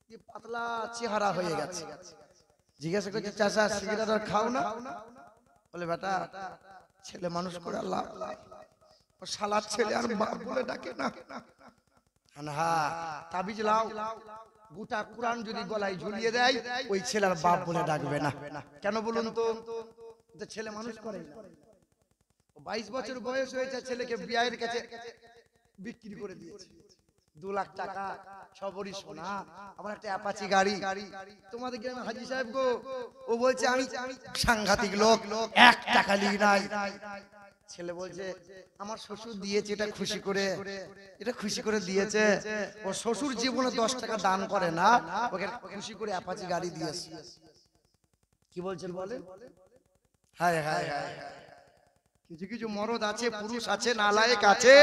কি পাতলা চেহারা হয়ে গেছে। জিজ্ঞাসা করছে চাচা সিগারেট আর খাও না? বলে বেটা ছেলে মানুষ করে আল্লাহ, ও শালার ছেলে আর বাপ বলে ডাকে না। হ্যাঁ, তাবিজ লাও, গোটা কোরআন যদি গলায় ঝুলিয়ে দেয়, ওই ছেলের বাপ বলে ডাকবে না। কেন বলুন তো? ছেলে মানুষ করে না। 22 বছর বয়স হয়েছে, ছেলেকে বিয়ের কাছে বিক্রি করে দিয়েছে, 2 লাখ টাকা সবরই সোনা, আমার একটা অ্যাপাচি গাড়ি। তোমাদের গ্রামে হাজী সাহেব গো, ও বলছে আমি সাংঘাতিক লোক, 1 টাকা লি নাই। ছেলে বলছে আমার শ্বশুর দিয়েছে, এটা খুশি করে, এটা খুশি করে দিয়েছে। ও শ্বশুর জীবনে 10 টাকা দান করে না, ওকে খুশি করে অ্যাপাচি গাড়ি দিয়েছে। কি বলছেন বলেন? হায় হায় হায়, কিছু কিছু মরদ আছে, পুরুষ আছে, নালায়েক আছে,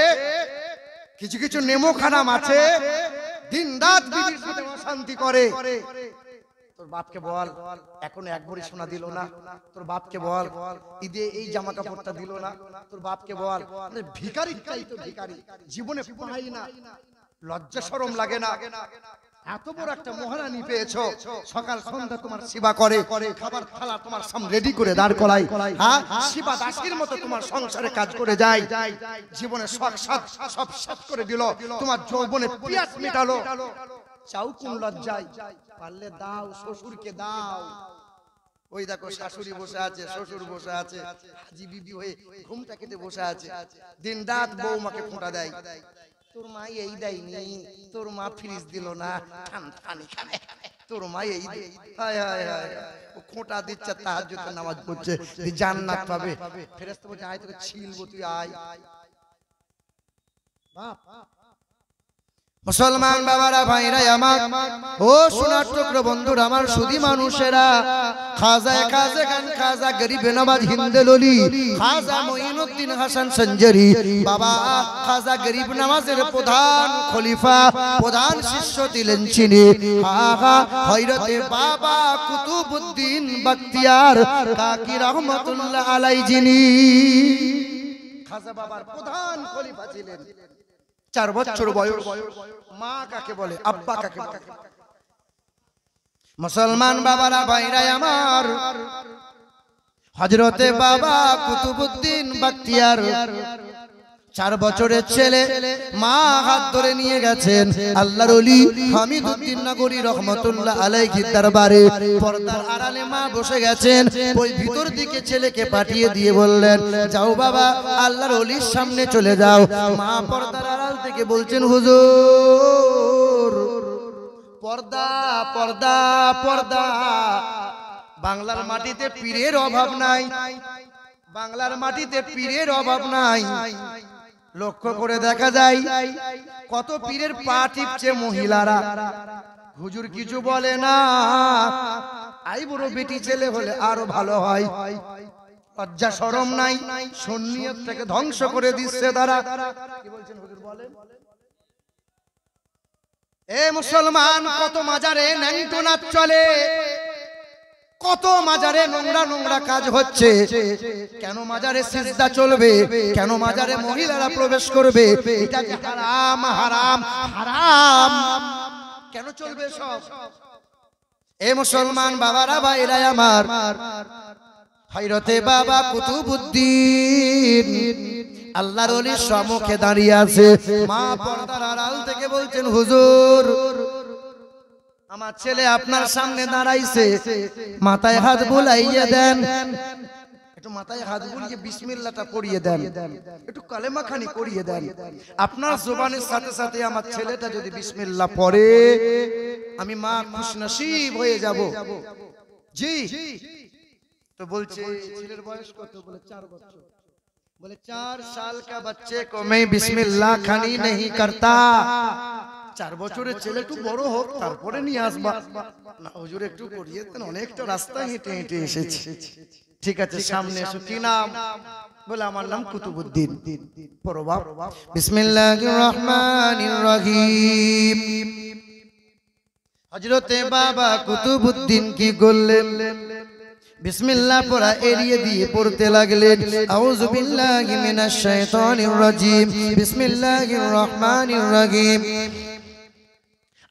কিছু কিছু নেমো খারাম আছে, দিন রাত বিবির সাথে অশান্তি করে। তোর বাপকে বল এখন 1 ভরি সোনা দিল না, তোর বাপকে বল ঈদে এই জামা কাপড়টা দিল না, তোর বাপকে বল। আরে ভিখারি চাই তো ভিখারি, জীবনে পাই না, লজ্জা শরম লাগে না? এত বড় একটা মহারানী পেয়েছো, সকাল সন্ধ্যা তোমার সেবা করে, খাবার থালা তোমার সামনে রেডি করে দাঁড় করাই, হ্যাঁ সেবা দাসীর মতো তোমার সংসারে কাজ করে যায়, জীবনে শখ সাধ সব শেষ করে দিল, তোমার যৌবনে পিয়াস মেটালো। চাও কোন লজ্জায়? পারলে দাও, শ্বশুরকে দাও। ওই দেখো শাশুড়ি বসে আছে, শ্বশুর বসে আছে, হাজি বিবি হয়ে ঘুমটা কেটে বসে আছে, দিন রাত বৌমাকে খোঁটা দেয়। তোর মা এই দেয়নি, তোর মা ফ্রিজ দিল না, ঠান্ডা পানি খাবে, তোর মা এই দেয়। হায় হায় হায়, ও খোঁটা দিচ্ছে, তাহাজ্জুদের নামাজ পড়ছে, জান্নাত পাবে। ফেরেশতা বলছে আয় তোকে ছিলবো, তুই আয়। বাপ মুসলমান বাবারা ভাইরা আমার, ও সোনার টুকরো বন্ধুরা আমার, সুধী মানুষেরা, খাজা খাজা খান খাজা গরিব নওয়াজ হিন্দেললি খাজা মঈনুদ্দিন হাসান সঞ্জরি বাবা খাজা গরিব নওয়াজের প্রধান খলিফা, প্রধান শিষ্য ছিলেন যিনি হযরতে বাবা কুতুবউদ্দিন বখতিয়ার কাকি রহমাতুল্লাহ আলাইহি, যিনি খাজা বাবার প্রধান খলিফা ছিলেন। 4 বছর বয়স। মা কাকে বলে, আব্বা কাকে বলে? মুসলমান বাবারা ভাইরা আমার, হযরতে বাবা কুতুবউদ্দিন বখতিয়ার 4 বছরের ছেলে, মা হাত ধরে নিয়ে গেছেন আল্লাহর ওলি হামিদউদ্দিন নগরী রহমাতুল্লাহ আলাইহি দরবারে। পর্দার আড়ালে মা বসে গেছেন, ওই ভিতর দিকে ছেলেকে পাঠিয়ে দিয়ে বললেন, যাও বাবা আল্লাহর ওলির সামনে চলে যাও। মা পর্দার আড়াল থেকে বলছেন, হুজুর পর্দা পর্দা পর্দা। বাংলার মাটিতে পীরের অভাব নাই, বাংলার মাটিতে পীরের অভাব নাই। লক্ষ্য করে দেখা যায় কত পীরের পা টিপছে মহিলারা, হুজুর কিছু বলে না। আই বড় বেটি ছেলে হলে আরো ভালো হয়, লজ্জা শরম নাই, সুন্নিয়তটাকে ধ্বংস করে দিচ্ছে তারা। কি বলছেন হুজুর বলেন? এ মুসলমান, কত মাজারে ন্যাংটো নাচ চলে, কত মাজারে নোংরা নোংরা কাজ হচ্ছে। কেন মাজারে সিজদা চলবে? কেন মাজারে মহিলারা প্রবেশ করবে? এটা যে হারাম হারাম হারাম, কেন চলবে সব? এ মুসলমান বাবারা ভাইরা আমার, হযরতে বাবা কুতুবউদ্দিন আল্লাহর ওলির সম্মুখে দাঁড়িয়ে আছে। মা পর্দার আড়াল থেকে বলছেন, হুজুর আমার ছেলে আপনার সামনে দাঁড়াইছে, মাথায় হাত বুলাইয়ে দেন, একটু মাথায় হাত বুলিয়ে বিসমিল্লাহটা পড়িয়ে দেন, একটু কালেমা খানি পড়িয়ে দেন। আপনার জবানের সাথে সাথে আমার ছেলেটা যদি বিসমিল্লাহ পড়ে, আমি মা খুশনসিব হয়ে যাব। জি। তো বলছে ছেলের বয়স কত? বলে 4 বছর। बोले 4 साल का बच्चे को मैं बिस्मिल्लाह खानी नहीं करता। 4 বছরের ছেলে একটু বড় হোক তারপরে নিয়ে আসবা না। হুজুর একটু পড়িয়ে দেন, অনেকটা রাস্তা হেঁটে হেঁটে এসেছি। ঠিক আছে সামনে এসো। কি নাম? বলে আমার নাম কুতুবউদ্দিন। পড়ো বাপ। বিসমিল্লাহির রহমানির রহিম। হযরতে বাবা কুতুবউদ্দিন কি করলেন? বিসমিল্লাহ পড়া এড়িয়ে দিয়ে পড়তে লাগলেন, আউযু বিল্লাহি মিনাশ শাইতানির রাজিম, বিসমিল্লাহির রহমানির রহিম।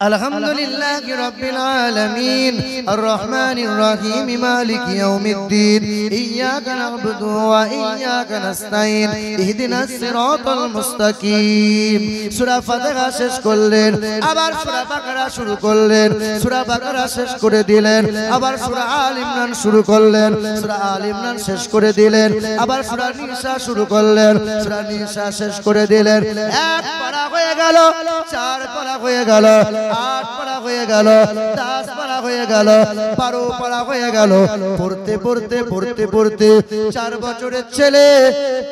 আলহামদুলিল্লাহি রাব্বিল আলামিন, আর রহমানির রহিম, মালিকি ইয়াউমিদ্দিন, ইয়্যাকা না'বুদু ওয়া ইয়্যাকা নাস্তাঈন, ইহদিনাস সিরাতাল মুস্তাকিম। সূরা ফাতিহা শেষ করলেন, আবার সূরা বাকারা শুরু করলেন, সূরা বাকারা শেষ করে দিলেন, আবার সূরা আল ইমরান শুরু করলেন, সূরা আল ইমরান শেষ করে দিলেন, আবার সূরা নিসা শুরু করলেন, সূরা নিসা শেষ করে দিলেন। 1 পারা হয়ে গেল, 4 পারা হয়ে গেল, 8 পারা হয়ে গেল, 10 পারা হয়ে গেল, 12 পারা হয়ে গেল। পড়তে পড়তে পড়তে পড়তে 4 বছরের ছেলে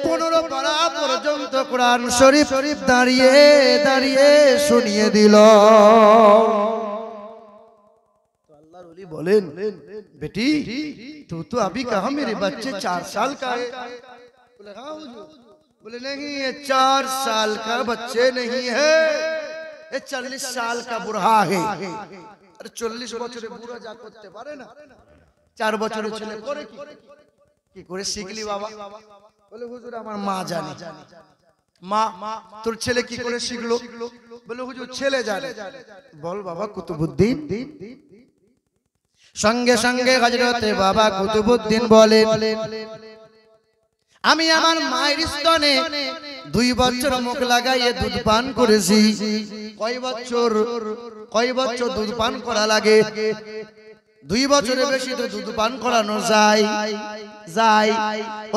15 পারা পর্যন্ত কোরআন শরীফ দাঁড়িয়ে দাঁড়িয়ে শুনিয়ে দিল। अल्लाह रसूल बोलें, बेटी तू तो अभी कहा मेरे बच्चे 4 साल का है? बोले हाँ हुजूर। बोले नहीं, ये 4 साल का बच्चे नहीं है, ये 40 साल का बुढ़ा है। अरे 40 বছরের বুড়া যা করতে পারে না, 4 বছরের ছেলে করে কি করে শিখলি বাবা? বলে হুজুর আমার মা জানে। মা তোর ছেলে কি করে শিখলো? বলে হুজুর ছেলে জানে। বল বাবা কুতুবউদ্দিন। সঙ্গে সঙ্গে হযরতে বাবা কুতুবউদ্দিন বলেন, আমি আমার মায়ের স্তনে 2 বছর মুখ লাগাইয়ে দুধ পান করেছি। কয় বছর দুধ পান করা লাগে? 2 বছরের বেশি তো দুধ পান করানো যায়।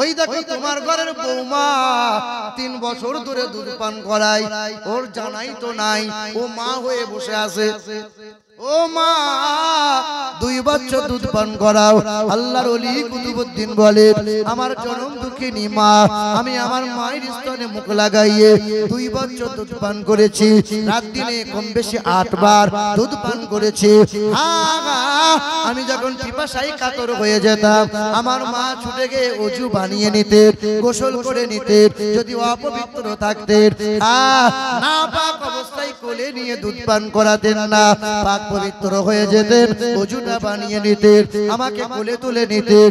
ওই দেখো তোমার ঘরের বৌমা 3 বছর ধরে দুধ পান করায়, ওর জানাই তো নাই, ও মা হয়ে বসে আছে। ও মা 2 বছর দুধ পান করাও। আল্লাহর ওলি কুতুবউদ্দিন বলে আমার জনম দুঃখিনী মা, আমি আমার মায়ের স্তনে মুখ লাগাইয়ে 2 বছর দুধ পান করেছি। রাত দিনে কম বেশি 8 বার দুধ পান করেছি। আমি যখন পিপাসায় কাতর হয়ে যেতাম, আমার মা ছুটে গিয়ে ওযু বানিয়ে নিতে, গোসল করে নিতে। যদি অপবিত্র থাকতে না পাক অবস্থায় কোলে নিয়ে দুধ পান করাতেন না, পাক পবিত্র হয়ে যেতেন, ওযুটা বানিয়ে নিতেন, আমাকে কোলে তুলে নিতেন।